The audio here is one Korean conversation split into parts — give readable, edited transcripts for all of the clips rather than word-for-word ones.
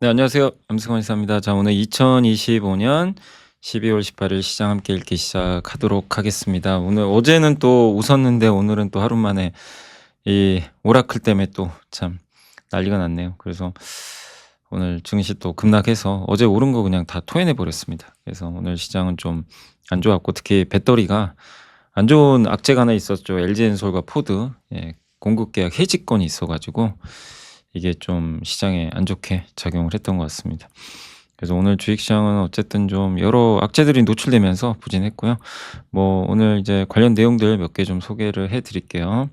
네, 안녕하세요. 염승환 이사입니다. 자, 오늘 2025년 12월 18일 시장 함께 읽기 시작하도록 하겠습니다. 오늘 어제는 또 웃었는데 오늘은 또 하루 만에 이 오라클 때문에 또 참 난리가 났네요. 그래서 오늘 증시 또 급락해서 어제 오른 거 그냥 다 토해내 버렸습니다. 그래서 오늘 시장은 좀 안 좋았고, 특히 배터리가 안 좋은 악재가 하나 있었죠. LG엔솔과 포드, 공급 계약 해지권이 있어 가지고 이게 좀 시장에 안 좋게 작용을 했던 것 같습니다. 그래서 오늘 주식시장은 어쨌든 좀 여러 악재들이 노출되면서 부진했고요. 뭐 오늘 이제 관련 내용들 몇 개 좀 소개를 해 드릴게요.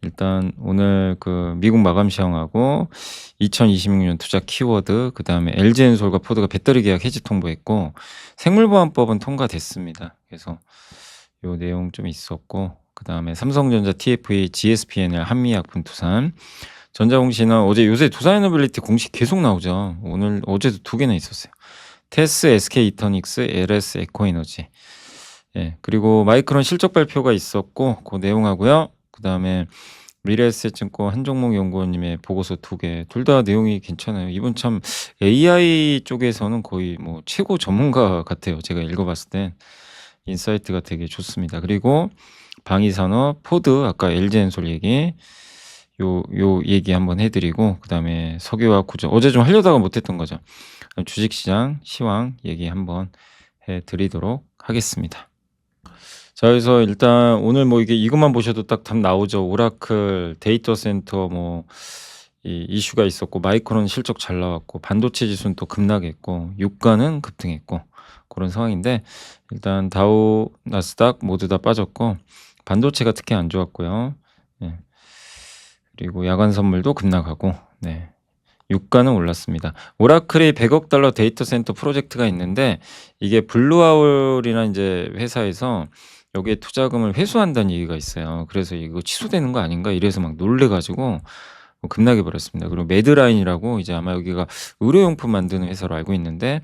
일단 오늘 그 미국 마감 시황하고 2026년 투자 키워드, 그다음에 LG엔솔과 포드가 배터리 계약 해지 통보했고 생물보안법은 통과됐습니다. 그래서 요 내용 좀 있었고, 그다음에 삼성전자 TFE, GSPNL, 한미약품, 두산, 전자공시는 어제 요새 두산에너빌리티 공식 계속 나오죠. 오늘 어제도 2개나 있었어요. 테스, SK이터닉스, LS 에코에너지. 그리고 마이크론 실적 발표가 있었고 그 내용하고요. 그다음에 미래에셋증권 한종목 연구원님의 보고서 2개, 둘 다 내용이 괜찮아요. 이분 참 AI 쪽에서는 거의 뭐 최고 전문가 같아요. 제가 읽어봤을 땐 인사이트가 되게 좋습니다. 그리고 방위산업, 포드, 아까 LG엔솔 얘기, 요 얘기 한번 해 드리고, 그다음에 석유화학 구조 어제 좀 하려다가 못 했던 거죠. 주식시장 시황 얘기 한번 해 드리도록 하겠습니다. 자, 그래서 일단 오늘 뭐 이게 이것만 보셔도 딱 답 나오죠. 오라클, 데이터 센터 뭐 이 이슈가 있었고, 마이크론 실적 잘 나왔고, 반도체 지수는 또 급락했고, 유가는 급등했고, 그런 상황인데, 일단 다우, 나스닥 모두 다 빠졌고, 반도체가 특히 안 좋았고요. 예. 그리고 야간 선물도 급락하고, 유가는 올랐습니다. 오라클이 100억 달러 데이터 센터 프로젝트가 있는데, 이게 블루아울이라는 이제 회사에서 여기에 투자금을 회수한다는 얘기가 있어요. 그래서 이거 취소되는 거 아닌가 이래서 막 놀래 가지고 급락해 버렸습니다. 그리고 매드라인이라고 이제 아마 여기가 의료용품 만드는 회사로 알고 있는데,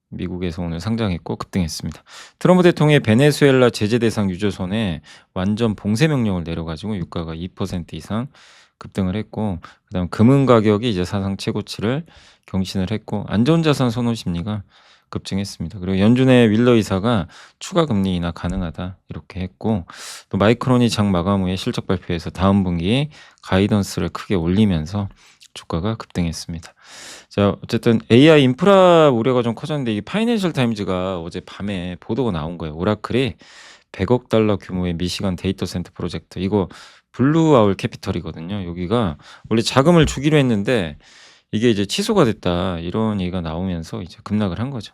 미국에서 오늘 상장했고 급등했습니다. 트럼프 대통령이 베네수엘라 제재 대상 유조선에 완전 봉쇄 명령을 내려 가지고 유가가 2% 이상 급등을 했고, 그다음 금은 가격이 이제 사상 최고치를 경신을 했고, 안전자산 선호 심리가 급증했습니다. 그리고 연준의 윌러 이사가 추가 금리 인하 가능하다 이렇게 했고, 또 마이크론이 장 마감 후에 실적 발표에서 다음 분기 가이던스를 크게 올리면서 주가가 급등했습니다. 자, 어쨌든 AI 인프라 우려가 좀 커졌는데, 이 파이낸셜 타임즈가 어제 밤에 보도가 나온 거예요. 오라클이 100억 달러 규모의 미시간 데이터 센터 프로젝트, 이거 블루아울 캐피털이거든요. 여기가 원래 자금을 주기로 했는데 이게 이제 취소가 됐다, 이런 얘기가 나오면서 이제 급락을 한 거죠.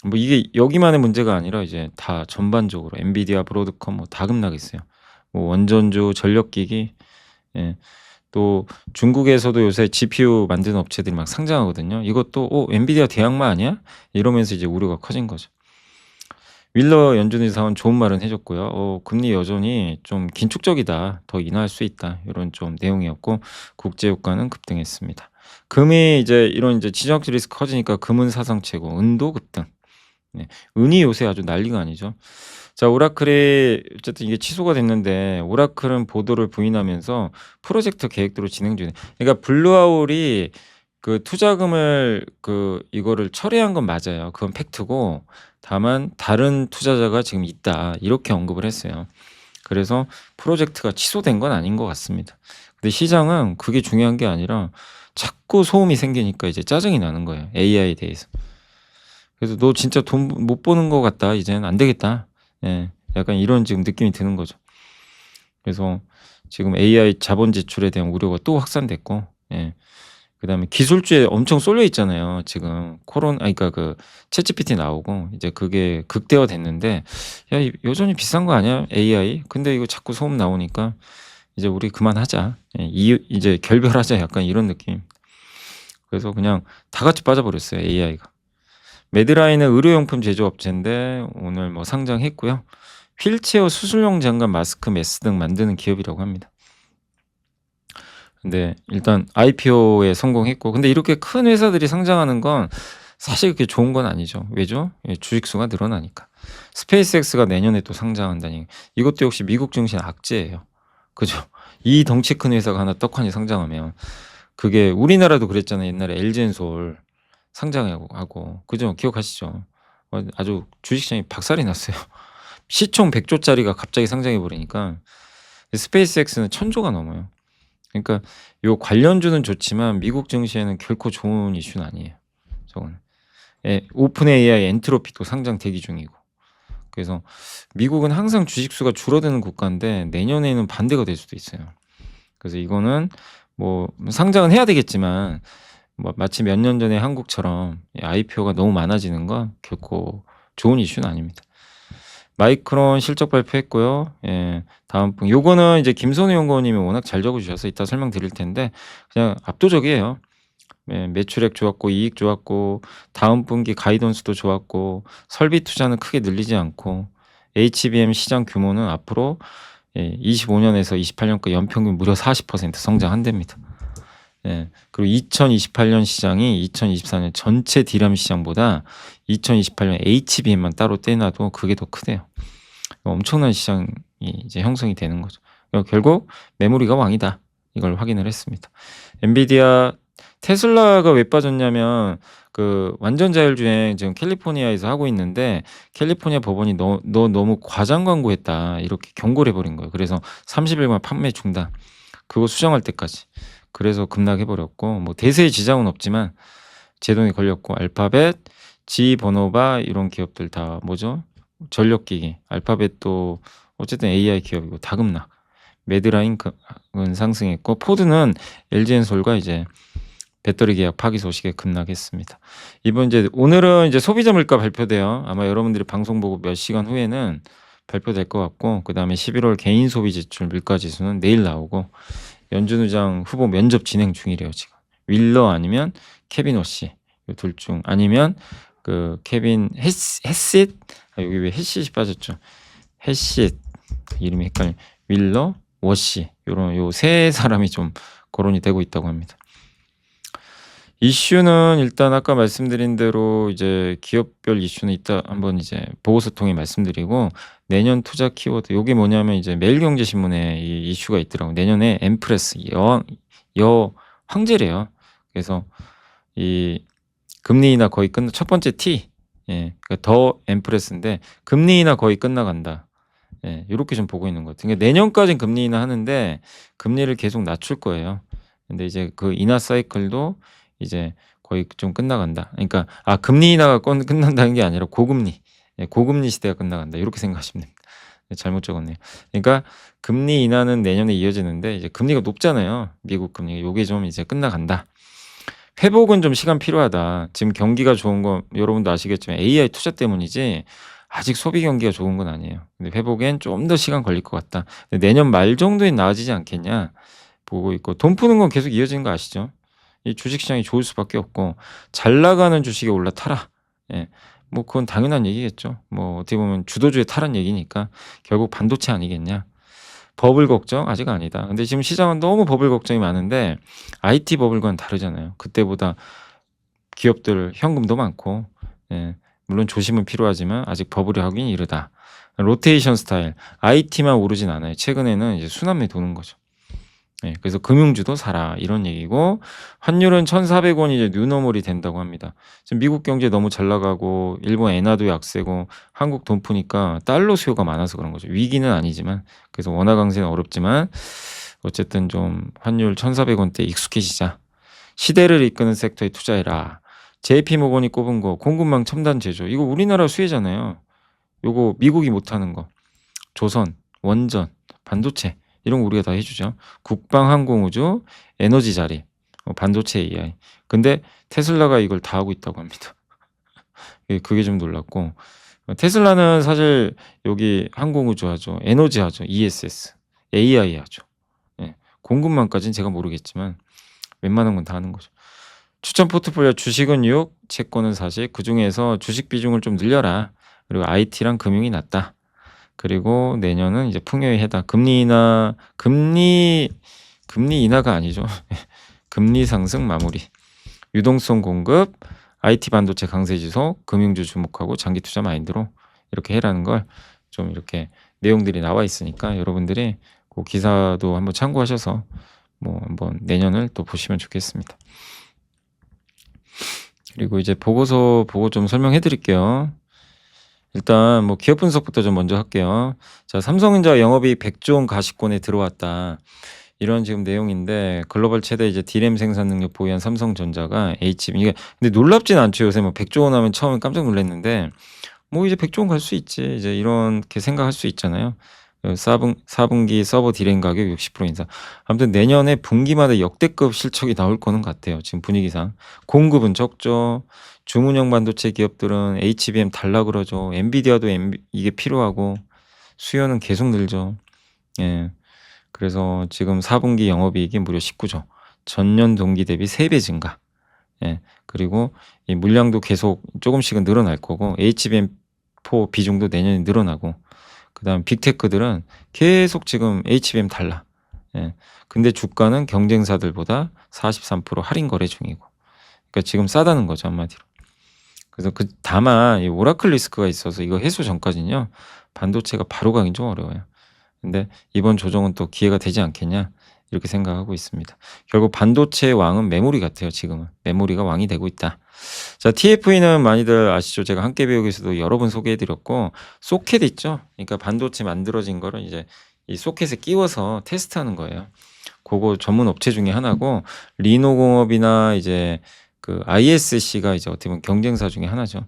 뭐 이게 여기만의 문제가 아니라 이제 다 전반적으로 엔비디아, 브로드컴 뭐 다 급락했어요. 뭐 원전주, 전력기기, 예. 또 중국에서도 요새 GPU 만드는 업체들이 막 상장하거든요. 이것도 엔비디아 대항마 아니야? 이러면서 이제 우려가 커진 거죠. 윌러 연준 의사는 좋은 말은 해 줬고요. 금리 여전히 좀 긴축적이다, 더 인하할 수 있다, 이런 좀 내용이었고, 국제 유가는 급등했습니다. 금이 이제 이런 이제 지정학적 리스크 커지니까 금은 사상 최고, 은도 급등. 은이 요새 아주 난리가 아니죠. 자, 오라클이 어쨌든 이게 취소가 됐는데, 오라클은 보도를 부인하면서 프로젝트 계획대로 진행 중이에요. 그러니까 블루아울이 그 투자금을 이거를 철회한 건 맞아요. 그건 팩트고, 다만 다른 투자자가 지금 있다, 이렇게 언급을 했어요. 그래서 프로젝트가 취소된 건 아닌 것 같습니다. 근데 시장은 그게 중요한 게 아니라 자꾸 소음이 생기니까 이제 짜증이 나는 거예요, AI에 대해서. 그래서 "너 진짜 돈 못 버는 것 같다. 이제는 안 되겠다." 약간 이런 지금 느낌이 드는 거죠. 그래서 지금 AI 자본 지출에 대한 우려가 또 확산됐고, 그다음에 기술주에 엄청 쏠려 있잖아요. 지금 그러니까 그 챗GPT 나오고 이제 그게 극대화됐는데, "야, 여전히 비싼 거 아니야, AI? 근데 이거 자꾸 소음 나오니까 이제 우리 그만하자. 이제 결별하자." 약간 이런 느낌. 그래서 그냥 다 같이 빠져버렸어요, AI가. 매드라인은 의료용품 제조업체인데 오늘 뭐 상장했고요. 휠체어 수술용 장갑, 마스크, 메스 등 만드는 기업이라고 합니다. 근데 일단 IPO에 성공했고, 근데 이렇게 큰 회사들이 상장하는 건 사실 그렇게 좋은 건 아니죠. 왜죠? 주식수가 늘어나니까. 스페이스X가 내년에 또 상장한다니, 이것도 역시 미국 증시 악재예요. 그죠? 이 덩치 큰 회사가 하나 떡하니 상장하면 그게 우리나라도 그랬잖아요. 옛날에 LG엔솔 상장하고. 그죠? 기억하시죠? 아주 주식시장이 박살이 났어요. 시총 100조 짜리가 갑자기 상장해 버리니까 스페이스X는 1000조가 넘어요. 그러니까 요 관련주는 좋지만 미국 증시에는 결코 좋은 이슈는 아니에요. 저거는. 예, 오픈 AI 엔트로피도 상장 대기 중이고. 그래서 미국은 항상 주식 수가 줄어드는 국가인데 내년에는 반대가 될 수도 있어요. 그래서 이거는 뭐 상장은 해야 되겠지만 뭐 마치 몇 년 전에 한국처럼 IPO가 너무 많아지는 건 결코 좋은 이슈는 아닙니다. 마이크론 실적 발표했고요. 예, 다음 분 요거는 이제 김선우 연구원님이 워낙 잘 적어주셔서 이따 설명드릴 텐데 그냥 압도적이에요. 예, 매출액 좋았고 이익 좋았고 다음 분기 가이던스도 좋았고 설비 투자는 크게 늘리지 않고 HBM 시장 규모는 앞으로 25년에서 28년까지 연평균 무려 40% 성장한답니다. 예, 그리고 2028년 시장이 2024년 전체 D램 시장보다 2028년 HBM만 따로 떼놔도 그게 더 크대요. 엄청난 시장이 이제 형성이 되는 거죠. 결국 메모리가 왕이다. 이걸 확인을 했습니다. 엔비디아 테슬라가 왜 빠졌냐면 그 완전 자율주행 지금 캘리포니아에서 하고 있는데 캘리포니아 법원이 너 너무 과장 광고했다 이렇게 경고를 해버린 거예요. 그래서 30일간 판매 중단. 그거 수정할 때까지. 그래서 급락해 버렸고 뭐 대세의 지장은 없지만 제동이 걸렸고 알파벳, 지버노바 이런 기업들 다 뭐죠? 전력기기. 알파벳도 어쨌든 AI 기업이고 다 급락. 매드라인은 상승했고 포드는 LG엔솔과 이제 배터리 계약 파기 소식에 급락했습니다. 이번 이제 오늘은 이제 소비자 물가 발표돼요. 아마 여러분들이 방송 보고 몇 시간 후에는 발표될 것 같고 그다음에 11월 개인 소비 지출 물가 지수는 내일 나오고 연준 의장 후보 면접 진행 중이래요, 지금. 윌러 아니면 케빈 오씨. 이 둘 중 아니면 그 케빈 헤싯 여기 왜 헤싯이 빠졌죠? 헤싯 이름이 헷갈려. 윌러, 워시 요런 요 세 사람이 좀 거론이 되고 있다고 합니다. 이슈는 일단 아까 말씀드린 대로 이제 기업별 이슈는 이따 한번 이제 보고서 통해 말씀드리고 내년 투자 키워드 요게 뭐냐면 이제 매일경제신문에 이 이슈가 있더라고요. 내년에 엠프레스 여 황제래요. 그래서 이 금리 인하 거의 첫 번째 T 그러니까 더 엠프레스인데 금리 인하 거의 끝나간다. 요렇게 좀 보고 있는 것 같아요. 그러니까 내년까지는 금리 인하 하는데 금리를 계속 낮출 거예요. 근데 이제 그 인하 사이클도 이제 거의 좀 끝나간다. 그러니까 금리 인하가 끝난다는 게 아니라 고금리, 고금리 시대가 끝나간다. 이렇게 생각하시면 됩니다. 잘못 적었네요. 그러니까 금리 인하는 내년에 이어지는데 이제 금리가 높잖아요. 미국 금리가 요게 좀 이제 끝나간다. 회복은 좀 시간 필요하다. 지금 경기가 좋은 거 여러분도 아시겠지만 AI 투자 때문이지 아직 소비 경기가 좋은 건 아니에요. 근데 회복엔 좀 더 시간 걸릴 것 같다. 내년 말 정도에 나아지지 않겠냐 보고 있고 돈 푸는 건 계속 이어지는 거 아시죠? 이 주식시장이 좋을 수밖에 없고 잘 나가는 주식에 올라타라. 뭐 그건 당연한 얘기겠죠. 뭐 어떻게 보면 주도주의 타란 얘기니까 결국 반도체 아니겠냐. 버블 걱정 아직 아니다. 근데 지금 시장은 너무 버블 걱정이 많은데 IT 버블과는 다르잖아요. 그때보다 기업들 현금도 많고 물론 조심은 필요하지만 아직 버블이 하긴 이르다. 로테이션 스타일 IT만 오르진 않아요. 최근에는 이제 순환매 도는 거죠. 그래서 금융주도 사라 이런 얘기고 환율은 1,400원이 이제 뉴노멀이 된다고 합니다. 지금 미국 경제 너무 잘 나가고 일본 엔화도 약세고 한국 돈 푸니까 달러 수요가 많아서 그런 거죠. 위기는 아니지만 그래서 원화 강세는 어렵지만 어쨌든 좀 환율 1,400원대 익숙해지자. 시대를 이끄는 섹터에 투자해라. JP모건이 꼽은 거 공급망 첨단 제조 이거 우리나라 수혜잖아요. 요거 미국이 못하는 거 조선, 원전, 반도체 이런 거 우리가 다 해주죠. 국방, 항공우주, 에너지 자립, 반도체 AI. 근데 테슬라가 이걸 다 하고 있다고 합니다. 그게 좀 놀랍고 테슬라는 사실 여기 항공우주 하죠. 에너지 하죠. ESS, AI 하죠. 공급망까지는 제가 모르겠지만 웬만한 건 다 하는 거죠. 추천 포트폴리오 주식은 6, 채권은 40. 그중에서 주식 비중을 좀 늘려라. 그리고 IT랑 금융이 낫다. 그리고 내년은 이제 풍요의 해다. 금리 인하가 아니죠. 금리 상승 마무리. 유동성 공급, IT 반도체 강세 지속, 금융주 주목하고 장기 투자 마인드로 이렇게 해라는 걸 좀 이렇게 내용들이 나와 있으니까 여러분들이 그 기사도 한번 참고하셔서 뭐 한번 내년을 또 보시면 좋겠습니다. 그리고 이제 보고서 보고 좀 설명해 드릴게요. 일단 뭐 기업 분석부터 좀 먼저 할게요. 자, 삼성전자 영업이익 100조 원 가시권에 들어왔다. 이런 지금 내용인데 글로벌 최대 이제 D램 생산 능력 보유한 삼성전자가 HBM 이게 근데 놀랍진 않죠. 요새 뭐 100조 원 하면 처음에 깜짝 놀랐는데 뭐 이제 100조 원 갈 수 있지. 이제 이렇게 생각할 수 있잖아요. 4분기 서버 D램 가격 60% 인상. 아무튼 내년에 분기마다 역대급 실적이 나올 거는 같아요. 지금 분위기상. 공급은 적죠. 중운영 반도체 기업들은 HBM 달라 그러죠. 엔비디아도 이게 필요하고 수요는 계속 늘죠. 예. 그래서 지금 4분기 영업이익이 무려 19조. 전년 동기 대비 3배 증가. 예. 그리고 이 물량도 계속 조금씩은 늘어날 거고 HBM4 비중도 내년에 늘어나고 그다음 빅테크들은 계속 지금 HBM 달라. 예. 근데 주가는 경쟁사들보다 43% 할인 거래 중이고. 그러니까 지금 싸다는 거죠, 한마디로. 그래서 다만 이 오라클 리스크가 있어서 이거 해소 전까지는요. 반도체가 바로 가긴 좀 어려워요. 근데 이번 조정은 또 기회가 되지 않겠냐? 이렇게 생각하고 있습니다. 결국 반도체의 왕은 메모리 같아요, 지금은. 메모리가 왕이 되고 있다. 자, TFE는 많이들 아시죠? 제가 함께 배우기에서도 여러 번 소개해 드렸고, 소켓 있죠? 그러니까 반도체 만들어진 거를 이제 이 소켓에 끼워서 테스트하는 거예요. 그거 전문 업체 중에 하나고, 리노공업이나 이제 그 ISC가 이제 어떻게 보면 경쟁사 중에 하나죠.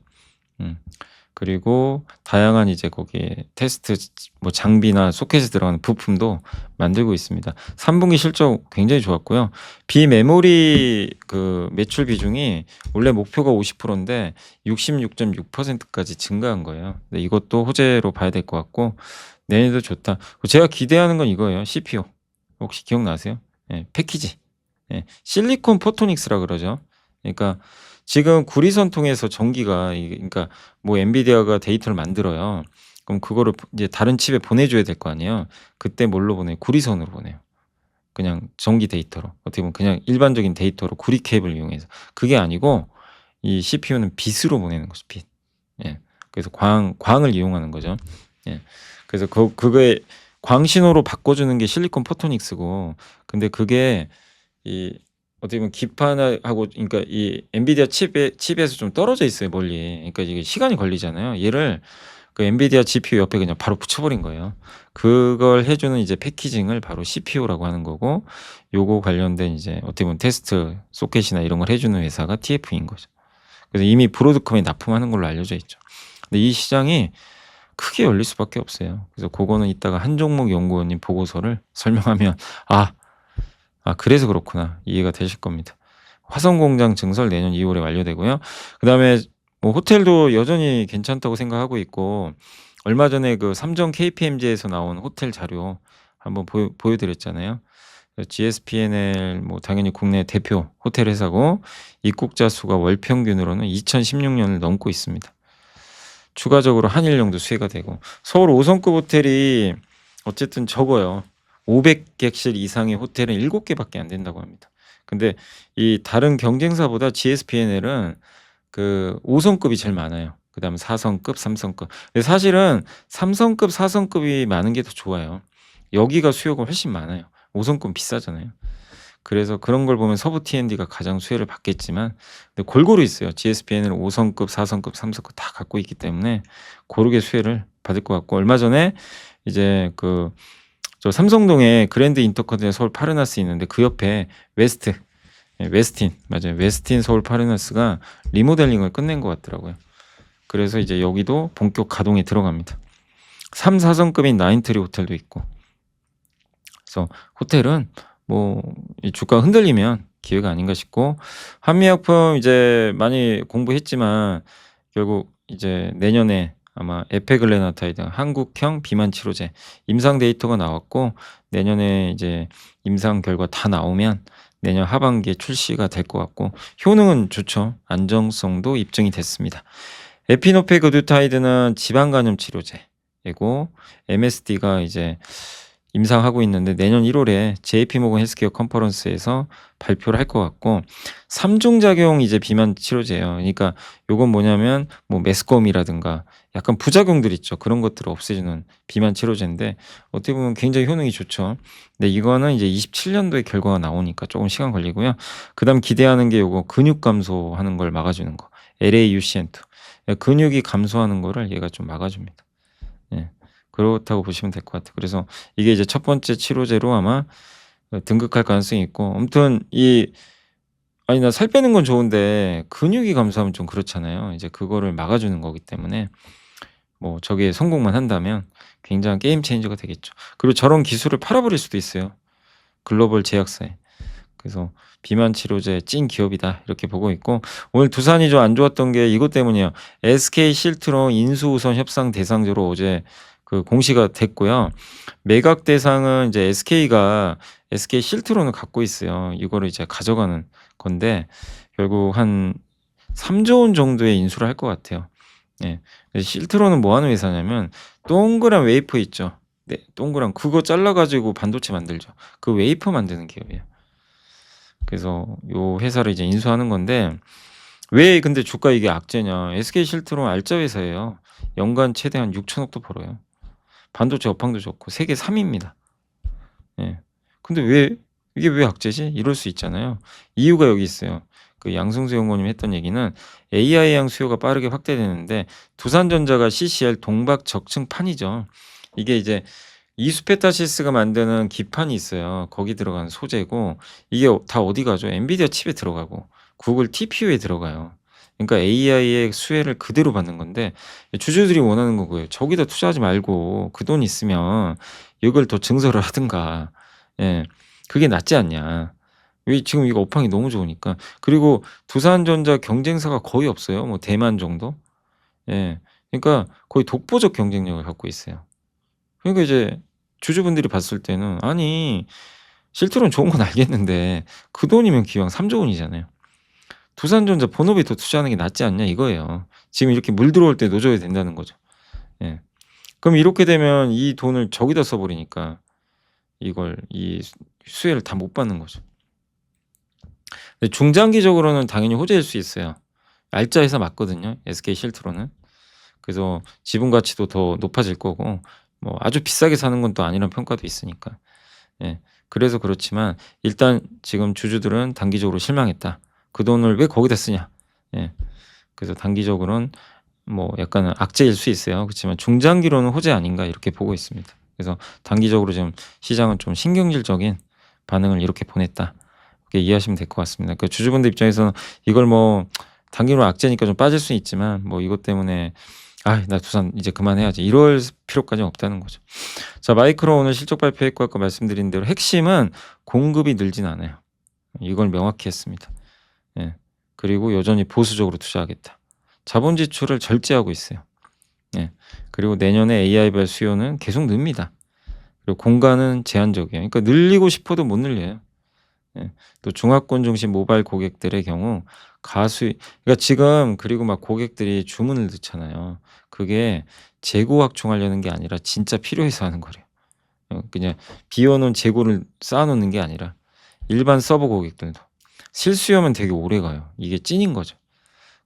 그리고 다양한 이제 거기에 테스트 뭐 장비나 소켓에 들어가는 부품도 만들고 있습니다. 3분기 실적 굉장히 좋았고요. 비메모리 그 매출 비중이 원래 목표가 50%인데 66.6%까지 증가한 거예요. 근데 이것도 호재로 봐야 될 것 같고 내년도 좋다. 제가 기대하는 건 이거예요. CPU. 혹시 기억나세요? 예, 패키지. 예, 실리콘 포토닉스라 그러죠. 그러니까 지금 구리선 통해서 전기가 그러니까 뭐 엔비디아가 데이터를 만들어요. 그럼 그거를 이제 다른 칩에 보내줘야 될 거 아니에요. 그때 뭘로 보내요? 구리선으로 보내요. 그냥 전기 데이터로. 어떻게 보면 그냥 일반적인 데이터로 구리 케이블 이용해서. 그게 아니고 이 CPU는 빛으로 보내는 거죠. 빛. 예. 그래서 광을 이용하는 거죠. 예. 그래서 그거에 광신호로 바꿔주는 게 실리콘 포토닉스고, 근데 그게 이 어떻게 보면 기판하고 그러니까 이 엔비디아 칩에서 좀 떨어져 있어요, 멀리. 그러니까 이게 시간이 걸리잖아요. 얘를 그 엔비디아 GPU 옆에 그냥 바로 붙여버린 거예요. 그걸 해주는 이제 패키징을 바로 CPU라고 하는 거고, 요거 관련된 이제 어떻게 보면 테스트 소켓이나 이런 걸 해주는 회사가 TF인 거죠. 그래서 이미 브로드컴에 납품하는 걸로 알려져 있죠. 근데 이 시장이 크게 열릴 수밖에 없어요. 그래서 그거는 이따가 한종목 연구원님 보고서를 설명하면 그래서 그렇구나. 이해가 되실 겁니다. 화성공장 증설 내년 2월에 완료되고요. 그다음에 뭐 호텔도 여전히 괜찮다고 생각하고 있고, 얼마 전에 그 삼정 KPMG에서 나온 호텔 자료 한번 보여드렸잖아요. GSPNL 뭐 당연히 국내 대표 호텔 회사고, 입국자 수가 월 평균으로는 2016년을 넘고 있습니다. 추가적으로 한일령도 수혜가 되고, 서울 5성급 호텔이 어쨌든 적어요. 500객실 이상의 호텔은 7개밖에 안 된다고 합니다. 근데 이 다른 경쟁사보다 GSPNL은 그 5성급이 제일 많아요. 그다음에 4성급, 3성급. 근데 사실은 3성급, 4성급이 많은 게 더 좋아요. 여기가 수요가 훨씬 많아요. 5성급은 비싸잖아요. 그래서 그런 걸 보면 서부 T&D가 가장 수혜를 받겠지만, 근데 골고루 있어요. GSPN은 5성급, 4성급, 3성급 다 갖고 있기 때문에 고르게 수혜를 받을 것 같고, 얼마 전에 이제 저 삼성동에 그랜드 인터컨티넨탈 서울 파르나스 있는데 그 옆에 웨스틴 맞아요. 웨스틴 서울 파르나스가 리모델링을 끝낸 것 같더라고요. 그래서 이제 여기도 본격 가동에 들어갑니다. 3, 4성급인 나인트리 호텔도 있고. 그래서 호텔은 뭐 이 주가 흔들리면 기회가 아닌가 싶고, 한미약품 이제 많이 공부했지만 결국 이제 내년에 아마 에페글레나타이드 한국형 비만 치료제 임상 데이터가 나왔고, 내년에 이제 임상 결과 다 나오면 내년 하반기에 출시가 될 것 같고, 효능은 좋죠. 안정성도 입증이 됐습니다. 에피노페그두타이드는 지방간염 치료제이고, MSD가 이제 임상하고 있는데 내년 1 월에 JP모건 헬스케어 컨퍼런스에서 발표를 할 것 같고 3중 작용 이제 비만 치료제예요. 그러니까 요건 뭐냐면 뭐 메스꺼움이라든가 약간 부작용들 있죠. 그런 것들을 없애주는 비만 치료제인데 어떻게 보면 굉장히 효능이 좋죠. 근데 이거는 이제 27 년도에 결과가 나오니까 조금 시간 걸리고요. 그다음 기대하는 게 요거 근육 감소하는 걸 막아주는 거. LAUCN2. 예, 근육이 감소하는 거를 얘가 좀 막아줍니다. 예. 그렇다고 보시면 될 것 같아요. 그래서 이게 이제 첫 번째 치료제로 아마 등극할 가능성이 있고 아무튼 이 아니 나 살 빼는 건 좋은데 근육이 감소하면 좀 그렇잖아요. 이제 그거를 막아주는 거기 때문에 뭐 저게 성공만 한다면 굉장한 게임 체인저가 되겠죠. 그리고 저런 기술을 팔아버릴 수도 있어요, 글로벌 제약사에. 그래서 '비만 치료제 찐 기업이다.' 이렇게 보고 있고 오늘 두산이 좀 안 좋았던 게 이것 때문이에요. SK 실트론 인수우선 협상 대상자로 어제 그 공시가 됐고요. 매각 대상은 이제 SK가 SK 실트론을 갖고 있어요. 이거를 이제 가져가는 건데 결국 한 3조 원 정도의 인수를 할 것 같아요. 예. 실트론은 뭐 하는 회사냐면 동그란 웨이퍼 있죠. 네, 동그란 그거 잘라 가지고 반도체 만들죠. 그 웨이퍼 만드는 기업이에요. 그래서 요 회사를 이제 인수하는 건데 왜 근데 주가 이게 악재냐. SK 실트론 알짜 회사예요. 연간 최대 한 6천억도 벌어요. 반도체 업황도 좋고 세계 3 위입니다. 예. 근데 왜 이게 왜 악재지? 이럴 수 있잖아요. 이유가 여기 있어요. 그 양승수 연구원님이 했던 얘기는 AI향 수요가 빠르게 확대되는데 두산전자가 CCL 동박 적층판이죠. 이게 이제 이수페타시스가 만드는 기판이 있어요. 거기 들어가는 소재고 이게 다 어디 가죠? 엔비디아 칩에 들어가고 구글 TPU에 들어가요. 그러니까 AI의 수혜를 그대로 받는 건데 주주들이 원하는 거고요. 저기다 투자하지 말고 그 돈 있으면 이걸 더 증설을 하든가. 예. 그게 낫지 않냐. 왜 지금 이거 업황이 너무 좋으니까. 그리고 두산전자 경쟁사가 거의 없어요. 뭐 대만 정도? 예. 그러니까 거의 독보적 경쟁력을 갖고 있어요. 그러니까 이제 주주분들이 봤을 때는 아니 실트론 좋은 건 알겠는데 그 돈이면 기왕 3조 원이잖아요. 두산전자 본업에 더 투자하는 게 낫지 않냐 이거예요. 지금 이렇게 물 들어올 때 노져야 된다는 거죠. 예. 그럼 이렇게 되면 이 돈을 저기다 써 버리니까 이걸 이 수혜를 다 못 받는 거죠. 근데 중장기적으로는 당연히 호재일 수 있어요. 알짜 회사 맞거든요, SK 실트론은. 그래서 지분 가치도 더 높아질 거고 뭐 아주 비싸게 사는 건 또 아니라는 평가도 있으니까. 예. 그래서 그렇지만 일단 지금 주주들은 단기적으로 실망했다. '그 돈을 왜 거기다 쓰냐.' 예. 그래서 단기적으로는 뭐 약간은 악재일 수 있어요. 그렇지만 '중장기로는 호재 아닌가.' 이렇게 보고 있습니다. 그래서 단기적으로 지금 시장은 좀 신경질적인 반응을 이렇게 보냈다. 그렇게 이해하시면 될 것 같습니다. 그 주주분들 입장에서는 이걸 뭐 단기로 악재니까 좀 빠질 수는 있지만 뭐 이것 때문에 '아 나 두산 이제 그만해야지.' 이럴 필요까지는 없다는 거죠. 자 마이크론 오늘 실적 발표했고 아까 말씀드린 대로 핵심은 공급이 늘진 않아요. 이걸 명확히 했습니다. 예. 그리고 여전히 보수적으로 투자하겠다. 자본 지출을 절제하고 있어요. 예. 그리고 내년에 AI발 수요는 계속 늡니다. 그리고 공간은 제한적이에요. 그러니까 늘리고 싶어도 못 늘려요. 예. 또 중화권 중심 모바일 고객들의 경우 가수 그러니까 지금 그리고 막 고객들이 주문을 넣잖아요. 그게 재고 확충하려는 게 아니라 진짜 필요해서 하는 거래요. 그냥 비워 놓은 재고를 쌓아 놓는 게 아니라 일반 서버 고객들도 실수요면 되게 오래가요. 이게 찐인 거죠.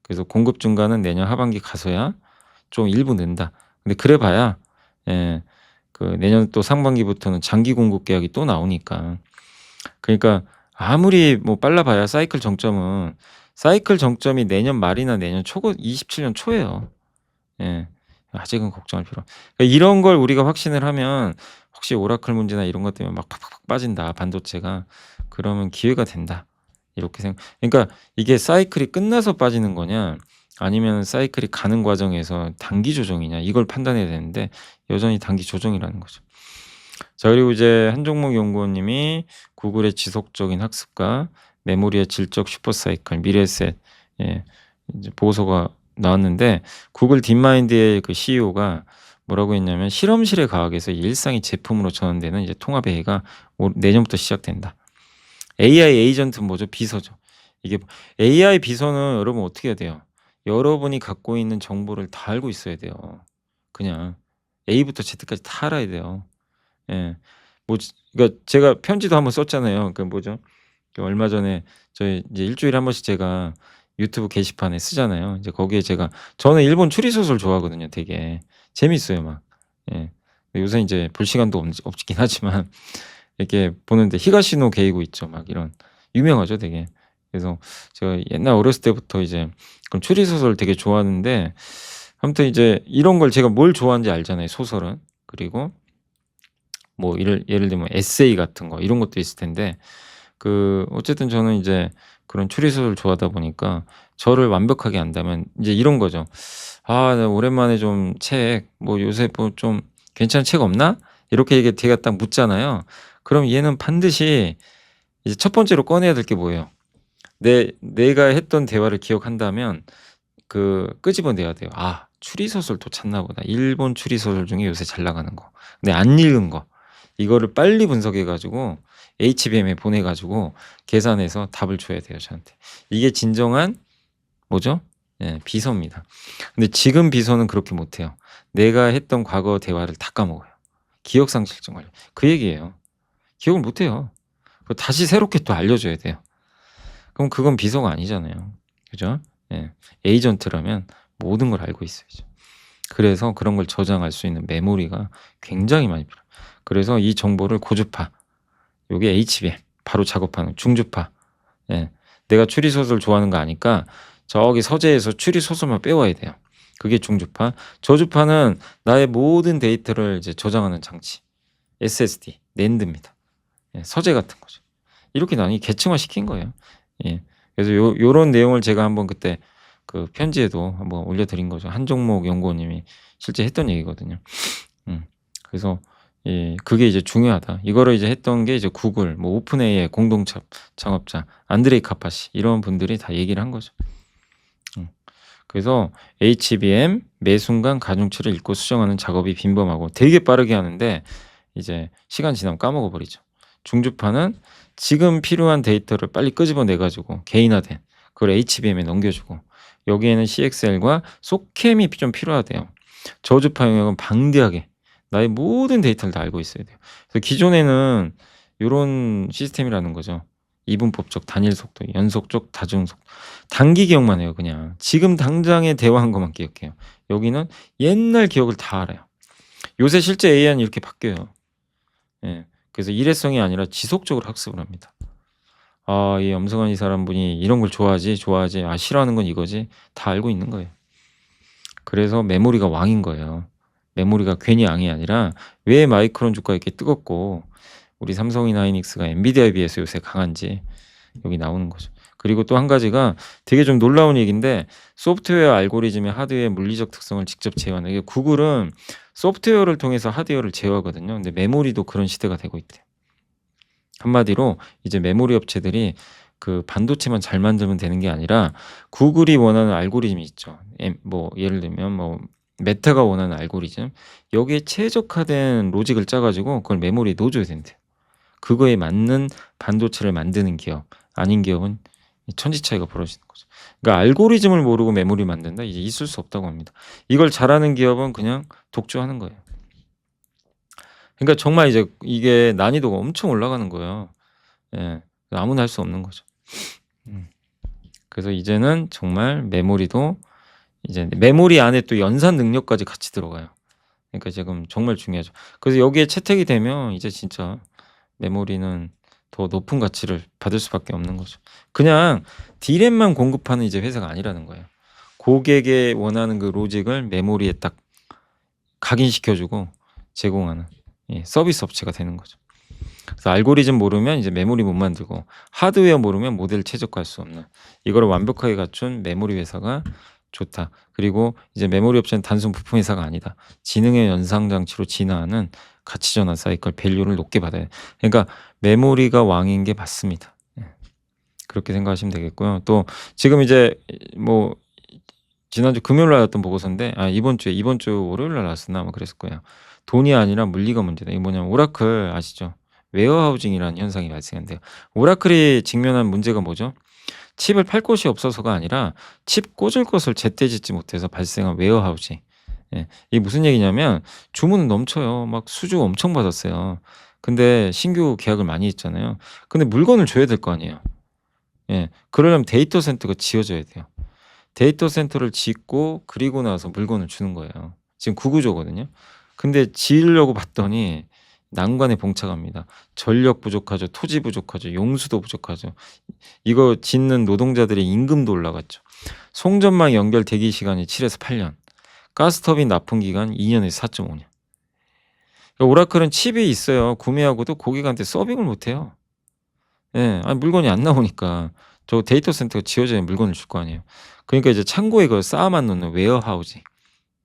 그래서 공급 증가는 내년 하반기 가서야 좀 일부 는다. 근데 그래 봐야 예 그 내년 또 상반기부터는 장기 공급 계약이 또 나오니까. 그러니까 아무리 뭐 빨라 봐야 사이클 정점이 내년 말이나 내년 초고 27년 초예요. 예. 아직은 걱정할 필요 그러니까 이런 걸 우리가 확신을 하면 혹시 오라클 문제나 이런 것 때문에 막 팍팍팍 빠진다 반도체가. 그러면 기회가 된다. 이렇게 그러니까 이게 사이클이 끝나서 빠지는 거냐 아니면 사이클이 가는 과정에서 단기 조정이냐 이걸 판단해야 되는데 여전히 단기 조정이라는 거죠. 자 그리고 이제 한종목 연구원님이 구글의 지속적인 학습과 메모리의 질적 슈퍼사이클 미래셋 예 이제 보고서가 나왔는데 구글 딥마인드의 그 CEO가 뭐라고 했냐면 "실험실의 과학에서 일상이 제품으로 전환되는 이제 통합 AI가 내년부터 시작된다." AI 에이전트는 뭐죠? 비서죠. 이게 AI 비서는 여러분 어떻게 해야 돼요? 여러분이 갖고 있는 정보를 다 알고 있어야 돼요. 그냥 A부터 Z까지 다 알아야 돼요. 예. 그러니까 제가 편지도 한번 썼잖아요. 그 뭐죠? 그 얼마 전에 저희 이제 일 주일에 한 번씩 제가 유튜브 게시판에 쓰잖아요. 이제 거기에 제가 저는 일본 추리 소설 좋아하거든요 되게. 재밌어요 막. 예. 요새 인제 볼 시간도 없긴 하지만 이렇게 보는데 히가시노 게이고 있죠. 막 이런 유명하죠 되게. 그래서 제가 옛날 어렸을 때부터 이제 그런 추리 소설 되게 좋아하는데 아무튼 이제 이런 걸 제가 뭘 좋아하는지 알잖아요 소설은. 그리고 뭐 예를 들면 에세이 같은 거 이런 것도 있을 텐데 어쨌든 저는 이제 그런 추리 소설 좋아하다 보니까 저를 완벽하게 안다면 이제 이런 거죠. '아 나 오랜만에 좀 뭐 요새 뭐 좀 괜찮은 책 없나?' 이렇게 이게 제가 딱 묻잖아요. 그럼 얘는 반드시 이제 첫 번째로 꺼내야 될 게 뭐예요? 내가 했던 대화를 기억한다면 끄집어내야 돼요. '아 추리 소설도 찾나 보다. 일본 추리 소설 중에 요새 잘 나가는 거. 근데 안 읽은 거.' 이거를 빨리 분석해 가지고 HBM에 보내 가지고 계산해서 답을 줘야 돼요 저한테. 이게 진정한 뭐죠? 예 비서입니다. 근데 지금 비서는 그렇게 못 해요. 내가 했던 과거 대화를 다 까먹어요. 기억상실증 걸려요. 그 얘기예요. 기억을 못 해요. 다시 새롭게 또 알려줘야 돼요. 그럼 그건 비서가 아니잖아요. 그죠? 예. 에이전트라면 모든 걸 알고 있어야죠. 그래서 그런 걸 저장할 수 있는 메모리가 굉장히 많이 필요해요. 그래서 이 정보를 고주파, 요게 HBM 바로 작업하는 중주파. 예. 내가 추리 소설 좋아하는 거 아니까 저기 서재에서 추리 소설만 빼와야 돼요. 그게 중주파. 저주파는 나의 모든 데이터를 이제 저장하는 장치. SSD, 낸드입니다. 예, 서재 같은 거죠. 이렇게 나뉘 계층화 시킨 거예요. 예. 그래서 요런 내용을 제가 한번 그때 편지에도 한번 올려드린 거죠. 한종목 연구원님이 실제 했던 얘기거든요. 그래서 그게 이제 중요하다. 이거를 이제 했던 게 이제 구글, 뭐 오픈AI 공동 창업자 안드레이 카파시 이런 분들이 다 얘기를 한 거죠. 그래서 HBM 매 순간 가중치를 읽고 수정하는 작업이 빈번하고 되게 빠르게 하는데 이제 시간 지나면 까먹어 버리죠. 중주파는 지금 필요한 데이터를 빨리 끄집어내 가지고 개인화된 그걸 HBM에 넘겨주고 여기에는 CXL과 속캠이 좀 필요하대요. 저주파 영역은 방대하게 나의 모든 데이터를 다 알고 있어야 돼요. 그래서 기존에는 요런 시스템이라는 거죠. 이분법적 단일 속도, 연속적 다중 속도. 단기 기억만 해요 그냥. 지금 당장에 대화한 것만 기억해요. 여기는 옛날 기억을 다 알아요. 요새 실제 AI는 이렇게 바뀌어요. 예. 그래서 일회성이 아니라 지속적으로 학습을 합니다. '아 이 엄성한 이 사람분이 이런 걸 좋아하지. 아 싫어하는 건 이거지.' 다 알고 있는 거예요. 그래서 메모리가 왕인 거예요. 메모리가 괜히 양이 아니라 왜 마이크론 주가가 이렇게 뜨겁고 우리 삼성이나 하이닉스가 엔비디아에 비해서 요새 강한지 여기 나오는 거죠. 그리고 또 한 가지가 되게 좀 놀라운 얘기인데 소프트웨어 알고리즘의 하드웨어의 물리적 특성을 직접 제어하는 이게 구글은 소프트웨어를 통해서 하드웨어를 제어하거든요. 근데 메모리도 그런 시대가 되고 있대요. 한마디로 이제 메모리 업체들이 반도체만 잘 만들면 되는 게 아니라 구글이 원하는 알고리즘이 있죠. 뭐 예를 들면 뭐 메타가 원하는 알고리즘 여기에 최적화된 로직을 짜 가지고 그걸 메모리에 넣어 줘야 된대요. 그거에 맞는 반도체를 만드는 기업 아닌 기업은 천지 차이가 벌어지는 거죠. 그러니까 알고리즘을 모르고 메모리 만든다 이제 있을 수 없다고 합니다. 이걸 잘하는 기업은 그냥 독주하는 거예요. 그러니까 정말 이제 이게 난이도가 엄청 올라가는 거예요. 예. 아무나 할 수 없는 거죠. 음. 그래서 이제는 정말 메모리도 이제 메모리 안에 또 연산 능력까지 같이 들어가요. 그러니까 지금 정말 중요하죠. 그래서 여기에 채택이 되면 이제 진짜 메모리는 더 높은 가치를 받을 수밖에 없는 거죠. 그냥 D램만 공급하는 이제 회사가 아니라는 거예요. 고객의 원하는 그 로직을 메모리에 딱 각인시켜 주고 제공하는 서비스 업체가 되는 거죠. 그래서 알고리즘 모르면 이제 메모리 못 만들고 하드웨어 모르면 모델을 최적화할 수 없는 이거를 완벽하게 갖춘 메모리 회사가 좋다. 그리고 이제 메모리 업체는 단순 부품 회사가 아니다. 지능의 연상 장치로 진화하는 가치 전환 사이클 밸류를 높게 받아야 돼. 그러니까 메모리가 왕인 게 맞습니다. 예. 그렇게 생각하시면 되겠고요. 또 지금 이제 뭐 지난주 금요일 날 나왔던 보고서인데 이번 주 월요일 날 나왔었나 아마 그랬을 거예요. 돈이 아니라 물리가 문제다. 이게 뭐냐면 오라클 아시죠? 웨어하우징이라는 현상이 발생한대요. 오라클이 직면한 문제가 뭐죠? 칩을 팔 곳이 없어서가 아니라 칩 꽂을 것을 제때 짓지 못해서 발생한 웨어하우징. 예. 이게 무슨 얘기냐면 주문은 넘쳐요. 막 수주 엄청 받았어요. 근데 신규 계약을 많이 했잖아요. 근데 물건을 줘야 될 거 아니에요. 예. 그러려면 데이터 센터가 지어져야 돼요. 데이터 센터를 짓고 그리고 나서 물건을 주는 거예요. 지금 그 구조거든요. 근데 지으려고 봤더니 난관에 봉착합니다. 전력 부족하죠. 토지 부족하죠. 용수도 부족하죠. 이거 짓는 노동자들의 임금도 올라갔죠. 송전망 연결 대기 시간이 7에서 8년. 가스터빈 납품 기간 2년에서 4.5년. 오라클은 칩이 있어요. 구매하고도 고객한테 서빙을 못 해요. 예. 아니 물건이 안 나오니까. 저 데이터 센터가 지어져야 물건을 줄 거 아니에요. 그러니까 이제 창고에 그걸 쌓아만 놓는 웨어하우징.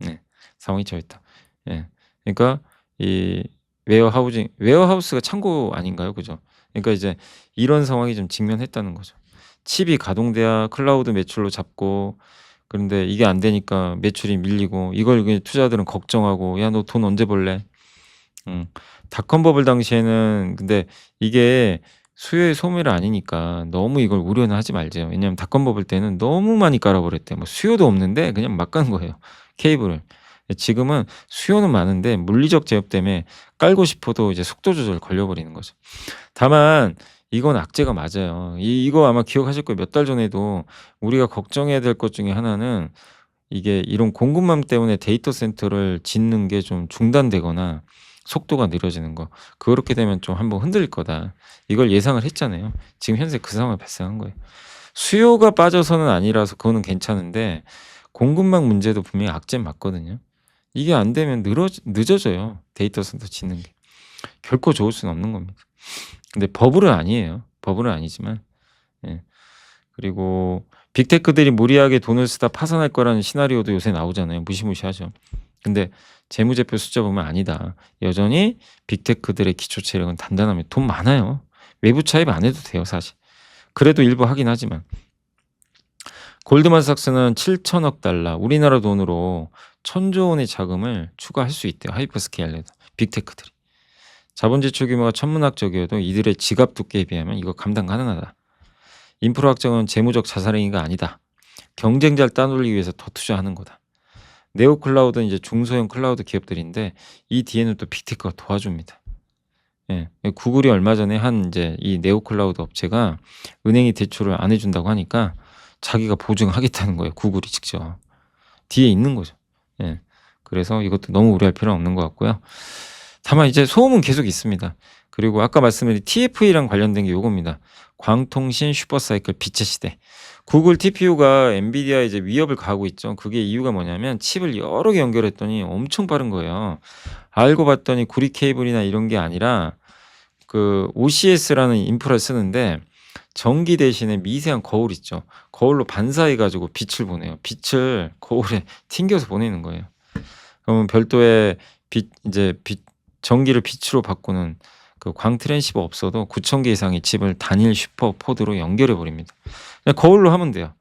네. 상황이 처했다. 예. 그러니까 이 웨어하우스가 창고 아닌가요? 그죠? 그러니까 이제 이런 상황이 좀 직면했다는 거죠. 칩이 가동돼야 클라우드 매출로 잡고, 그런데 이게 안 되니까 매출이 밀리고, 이걸 투자자들은 걱정하고, "야 너 돈 언제 벌래?" 닷컴 버블 당시에는, 근데 이게 수요의 소멸이 아니니까 너무 이걸 우려는 하지 말자요. 왜냐하면 닷컴 버블 때는 너무 많이 깔아 버렸대요. 뭐 수요도 없는데 그냥 막 깐 거예요, 케이블을. 지금은 수요는 많은데 물리적 제업 때문에 깔고 싶어도 이제 속도 조절 걸려 버리는 거죠. 다만 이건 악재가 맞아요. 이거 아마 기억하실 거예요. 몇 달 전에도 우리가 걱정해야 될 것 중에 하나는, 이게 이런 공급망 때문에 데이터 센터를 짓는 게 좀 중단되거나 속도가 느려지는 거. 그렇게 되면 좀 한번 흔들릴 거다. 이걸 예상을 했잖아요. 지금 현재 그 상황이 발생한 거예요. 수요가 빠져서는 아니라서 그거는 괜찮은데, 공급망 문제도 분명히 악재는 맞거든요. 이게 안 되면 늦어져요, 데이터 센터 짓는 게. 결코 좋을 수는 없는 겁니다. 근데 버블은 아니에요. 버블은 아니지만. 예. 그리고 빅테크들이 무리하게 돈을 쓰다 파산할 거라는 시나리오도 요새 나오잖아요. 무시무시하죠. 근데 재무제표 숫자 보면 아니다. 여전히 빅테크들의 기초 체력은 단단합니다. 돈 많아요. 외부 차입 안 해도 돼요, 사실. 그래도 일부 하긴 하지만. 골드만삭스는 7천억 달러, 우리나라 돈으로 1,000조 원의 자금을 추가할 수 있대요, 하이퍼스케일러에다, 빅테크들이. 자본 지출 규모가 천문학적이어도 이들의 지갑 두께에 비하면 이거 감당 가능하다. 인프라 확장은 재무적 자살행위가 아니다. 경쟁자를 따돌리기 위해서 더 투자하는 거다. 네오클라우드는 이제 중소형 클라우드 기업들인데, 이 뒤에는 또 빅테크가 도와줍니다. 예. 구글이 얼마 전에 한 이제 이 네오클라우드 업체가 은행이 대출을 안 해준다고 하니까 자기가 보증하겠다는 거예요, 구글이 직접. 뒤에 있는 거죠. 예. 그래서 이것도 너무 우려할 필요는 없는 것 같고요. 다만 이제 소음은 계속 있습니다. 그리고 아까 말씀드린 TFE랑 관련된 게 요겁니다. 광통신 슈퍼사이클 빛의 시대. 구글 TPU가 엔비디아에 이제 위협을 가하고 있죠. 그게 이유가 뭐냐면 칩을 여러 개 연결했더니 엄청 빠른 거예요. 알고 봤더니 구리 케이블이나 이런 게 아니라 그 OCS라는 인프라를 쓰는데, 전기 대신에 미세한 거울 있죠. 거울로 반사해 가지고 빛을 보내요. 빛을 거울에 튕겨서 보내는 거예요. 그러면 별도의 전기를 빛으로 바꾸는 그 광 트랜시버 없어도 9,000개 이상의 칩을 단일 슈퍼 포드로 연결해 버립니다. 그냥 거울로 하면 돼요.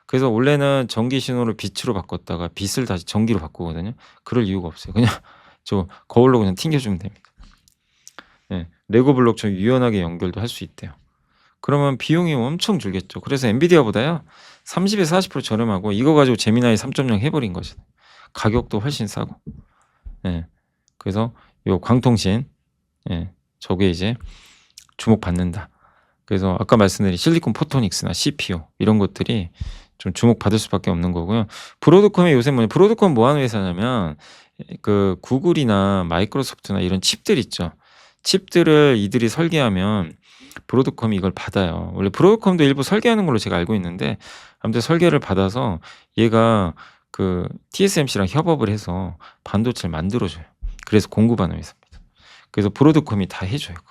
그래서 원래는 전기 신호를 빛으로 바꿨다가 빛을 다시 전기로 바꾸거든요. 그럴 이유가 없어요. 그냥 저 거울로 그냥 튕겨 주면 됩니다. 예. 레고 블록처럼 유연하게 연결도 할 수 있대요. 그러면 비용이 엄청 줄겠죠. 그래서 엔비디아보다요 30에서 40% 저렴하고, 이거 가지고 제미나이 3.0 해버린 거죠. 가격도 훨씬 싸고. 예. 그래서 요 광통신, 예, 저게 이제 주목받는다. 그래서 아까 말씀드린 실리콘 포토닉스나 CPU 이런 것들이 좀 주목받을 수밖에 없는 거고요. 브로드컴이 요새 브로드컴 뭐 하는 회사냐면, 그 구글이나 마이크로소프트나 이런 칩들 있죠. 칩들을 이들이 설계하면 브로드컴이 이걸 받아요. 원래 브로드컴도 일부 설계하는 걸로 제가 알고 있는데, 아무튼 설계를 받아서 얘가 그 TSMC랑 협업을 해서 반도체를 만들어줘요. 그래서 공급하는 회사입니다. 그래서 브로드컴이 다 해줘요, 그거.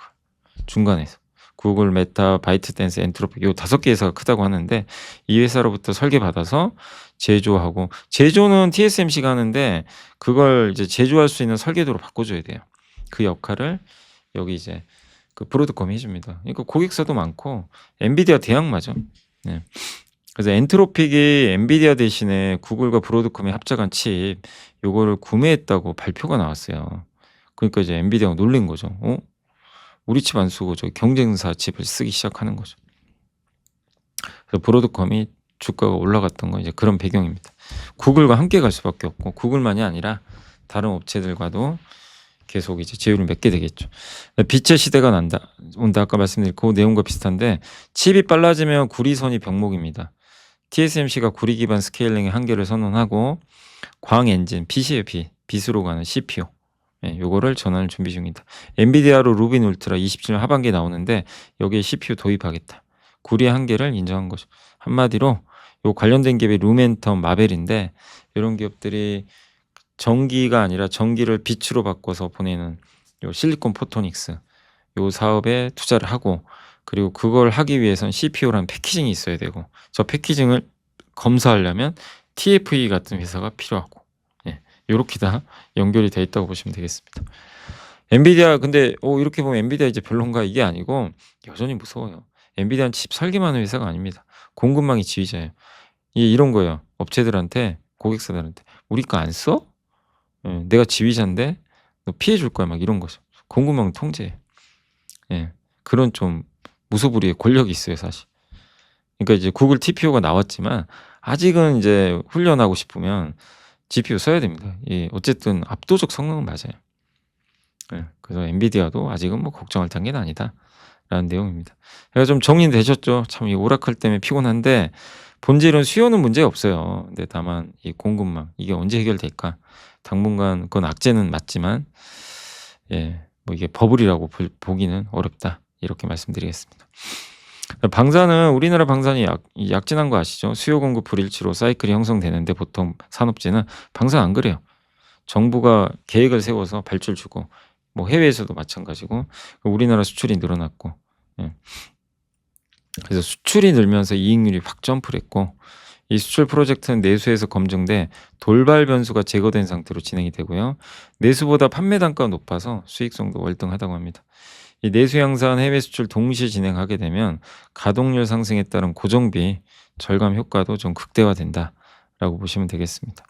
중간에서. 구글, 메타, 바이트댄스, 엔트로피 요 5개 회사가 크다고 하는데, 이 회사로부터 설계받아서 제조하고, 제조는 TSMC가 하는데 그걸 이제 제조할 수 있는 설계도로 바꿔줘야 돼요. 그 역할을 여기 이제 그 브로드컴이 해줍니다. 그러니까 고객사도 많고 엔비디아 대항마죠. 네. 그래서 엔트로픽이 엔비디아 대신에 구글과 브로드컴이 합작한 칩 요거를 구매했다고 발표가 나왔어요. 그러니까 이제 엔비디아가 놀란 거죠. 우리 칩 안 쓰고 저 경쟁사 칩을 쓰기 시작하는 거죠. 그래서 브로드컴이 주가가 올라갔던 건 이제 그런 배경입니다. 구글과 함께 갈 수밖에 없고, 구글만이 아니라 다른 업체들과도 계속 이제 제휴를 맺게 되겠죠. 빛의 시대가 온다. 아까 말씀드린 그 내용과 비슷한데 칩이 빨라지면 구리선이 병목입니다. TSMC가 구리 기반 스케일링의 한계를 선언하고 광 엔진, 빛이에요, 빛. 빛으로 가는 CPU. 예, 요거를 전환을 준비 중이다. 엔비디아로 루빈 울트라 27년 하반기에 나오는데 여기에 CPU 도입하겠다. 구리의 한계를 인정한 거죠. 한마디로 요 관련된 기업이 루멘텀, 마벨인데 이런 기업들이 전기가 아니라 전기를 빛으로 바꿔서 보내는 요 실리콘 포토닉스 요 사업에 투자를 하고 그리고 그걸 하기 위해선 CPU라는 패키징이 있어야 되고 저 패키징을 검사하려면 TFE 같은 회사가 필요하고 예, 요렇게 다 연결이 돼 있다고 보시면 되겠습니다. 엔비디아 근데 이렇게 보면 엔비디아 이제 별론가 이게 아니고 여전히 무서워요. 엔비디아는 칩 설계만 하는 회사가 아닙니다. 공급망이 지휘자예요. 이런 거예요. 업체들한테 고객사들한테 우리 거 안 써? 예, 내가 지휘자인데 너 피해 줄 거야 막 이런 거죠. 공급망 통제. 예. 그런 좀 무소불위의 권력이 있어요, 사실. 그러니까 이제 구글 TPU가 나왔지만 아직은 이제 훈련하고 싶으면 GPU 써야 됩니다. 예, 어쨌든 압도적 성능은 맞아요. 예, 그래서 엔비디아도 아직은 뭐 걱정할 단계는 아니다라는 내용입니다. 제가 좀 정리되셨죠? 참 이 오라클 때문에 피곤한데 본질은 수요는 문제가 없어요. 근데 다만 이 공급망 이게 언제 해결될까? 당분간 그건 악재는 맞지만 예, 뭐 이게 버블이라고 보기는 어렵다. 이렇게 말씀드리겠습니다. 방사는 우리나라 방산이 약진한 거 아시죠? 수요 공급 불일치로 사이클이 형성되는데 보통 산업재는 방산 안 그래요. 정부가 계획을 세워서 발주를 주고 뭐 해외에서도 마찬가지고 우리나라 수출이 늘어났고 예. 그래서 수출이 늘면서 이익률이 확 점프를 했고 이 수출 프로젝트는 내수에서 검증돼 돌발 변수가 제거된 상태로 진행이 되고요. 내수보다 판매 단가가 높아서 수익성도 월등하다고 합니다. 이 내수 양산 해외 수출 동시에 진행하게 되면 가동률 상승에 따른 고정비 절감 효과도 좀 극대화된다라고 보시면 되겠습니다.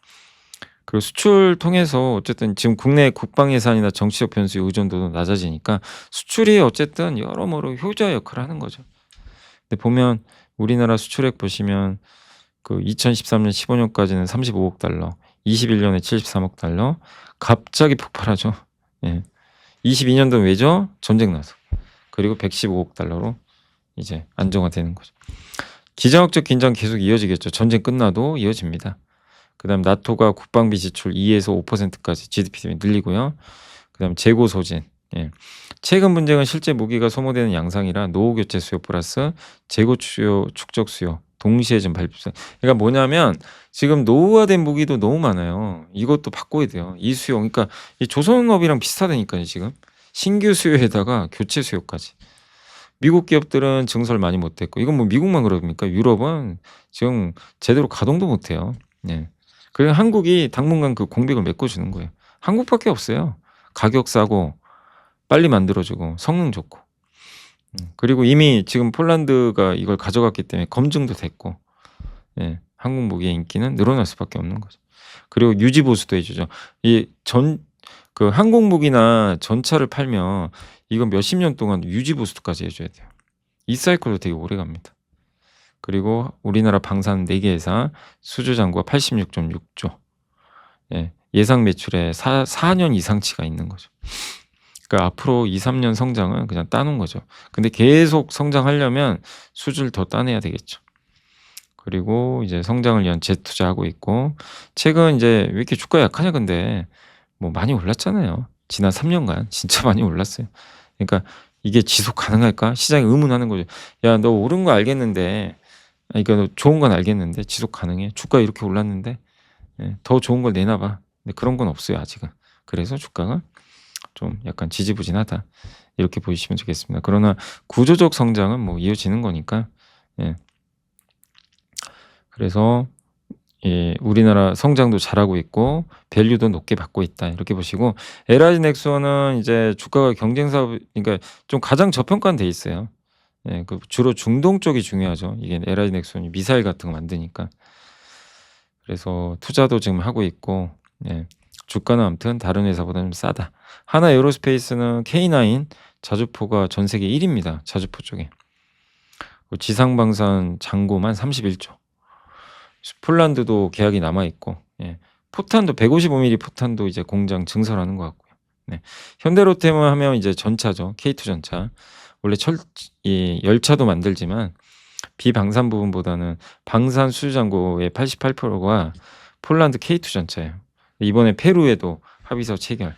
그리고 수출 통해서 어쨌든 지금 국내 국방 예산이나 정치적 변수의 의존도도 낮아지니까 수출이 어쨌든 여러모로 효자 역할을 하는 거죠. 근데 보면 우리나라 수출액 보시면 그 2013년 15년까지는 35억 달러, 21년에 73억 달러, 갑자기 폭발하죠. 예. 22년도는 왜죠? 전쟁 나서. 그리고 115억 달러로 이제 안정화되는 거죠. 기장학적 긴장 계속 이어지겠죠. 전쟁 끝나도 이어집니다. 그다음 나토가 국방비 지출 2에서 5%까지 GDP 대비 늘리고요. 그다음 재고 소진. 예. 최근 문제는 실제 무기가 소모되는 양상이라 노후 교체 수요 플러스 재고 수요, 축적 수요 동시에 좀 발생. 그러니까 뭐냐면 지금 노후화된 무기도 너무 많아요. 이것도 바꿔야 돼요. 이 수요. 그러니까 이 조선업이랑 비슷하다니까요, 지금. 신규 수요에다가 교체 수요까지. 미국 기업들은 증설 많이 못 했고 이건 뭐 미국만 그럽니까? 유럽은 지금 제대로 가동도 못 해요. 네. 그래서 한국이 당분간 그 공백을 메꿔주는 거예요. 한국밖에 없어요. 가격 싸고 빨리 만들어주고 성능 좋고. 그리고 이미 지금 폴란드가 이걸 가져갔기 때문에 검증도 됐고 예, 한국 무기의 인기는 늘어날 수밖에 없는 거죠. 그리고 유지 보수도 해주죠. 그 한국 무기나 전차를 팔면 이건 몇십 년 동안 유지 보수까지 해줘야 돼요. 이 사이클도 되게 오래 갑니다. 그리고 우리나라 방산 4개 회사 수주 잔고가 86.6조. 예, 예상 매출에 4년 이상치가 있는 거죠. 그러니까 앞으로 2-3년 성장은 그냥 따놓은 거죠. 근데 계속 성장하려면 수주를 더 따내야 되겠죠. 그리고 이제 성장을 위한 재투자하고 있고 최근 이제 왜 이렇게 주가 약하냐 근데 뭐 많이 올랐잖아요. 지난 3년간 진짜 많이 올랐어요. 그러니까 이게 지속 가능할까? 시장이 의문하는 거죠. 야, 너 오른 거 알겠는데, 그러니까 좋은 건 알겠는데 지속 가능해? 주가 이렇게 올랐는데 예, 더 좋은 걸 내놔 봐. 근데 그런 건 없어요 아직은. 그래서 주가가 좀 약간 지지부진하다 이렇게 보시면 좋겠습니다. 그러나 구조적 성장은 뭐 이어지는 거니까 예. 그래서 예, 우리나라 성장도 잘하고 있고 밸류도 높게 받고 있다 이렇게 보시고 LG 넥슨은 이제 주가가 경쟁 사업 그러니까 좀 가장 저평가는 돼 있어요. 예, 그 주로 중동 쪽이 중요하죠. 이게 LG 넥슨이 미사일 같은 거 만드니까. 그래서 투자도 지금 하고 있고 예, 주가는 아무튼 다른 회사보다는 좀 싸다. 하나 에어로스페이스는 K9 자주포가 전 세계 1위입니다. 자주포 쪽에. 지상방산 잔고만 31조. 폴란드도 계약이 남아 있고 예. 포탄도 155mm 포탄도 이제 공장 증설하는 것 같고요. 네. 현대로템을 하면 이제 전차죠. K2 전차. 원래 이 열차도 만들지만 비방산 부분보다는 방산 수주잔고의 88%가 폴란드 K2 전차예요. 이번에 페루에도 합의서 체결.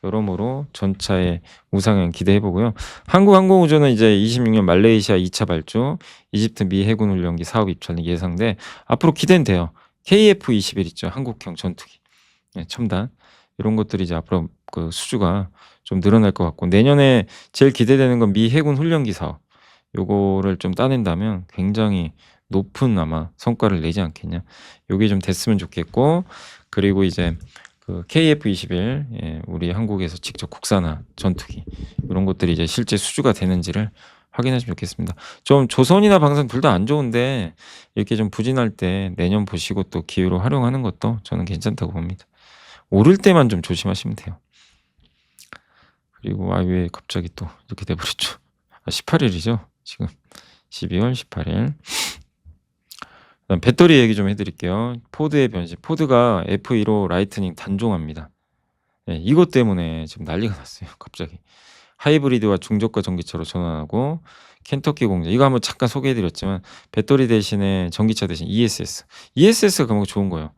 여러모로 전차의 우상향 기대해 보고요. 한국항공우주는 이제 26년 말레이시아 2차 발주, 이집트 미 해군 훈련기 사업 입찰이 예상돼 앞으로 기대는 돼요. KF-21 있죠. 한국형 전투기. 네, 첨단. 이런 것들이 이제 앞으로 그 수주가 좀 늘어날 것 같고, 내년에 제일 기대되는 건 미 해군 훈련기 사업. 요거를 좀 따낸다면 굉장히 높은 아마 성과를 내지 않겠냐. 요게 좀 됐으면 좋겠고, 그리고 이제 그 KF-21, 예, 우리 한국에서 직접 국산화 전투기 이런 것들이 이제 실제 수주가 되는지를 확인하시면 좋겠습니다. 좀 조선이나 방산 둘 다 안 좋은데 이렇게 좀 부진할 때 내년 보시고 또 기회로 활용하는 것도 저는 괜찮다고 봅니다. 오를 때만 좀 조심하시면 돼요. 그리고 왜 갑자기 또 이렇게 돼버렸죠. 18일이죠. 지금 12월 18일. 그다음 배터리 얘기 좀 해드릴게요. 포드의 변신. 포드가 F15 라이트닝 단종합니다. 예, 이것 때문에 지금 난리가 났어요. 갑자기. 하이브리드와 중저가 전기차로 전환하고, 켄터키 공장. 이거 한번 잠깐 소개해드렸지만 배터리 대신에 전기차 대신 ESS. ESS가 그만큼 좋은 거예요.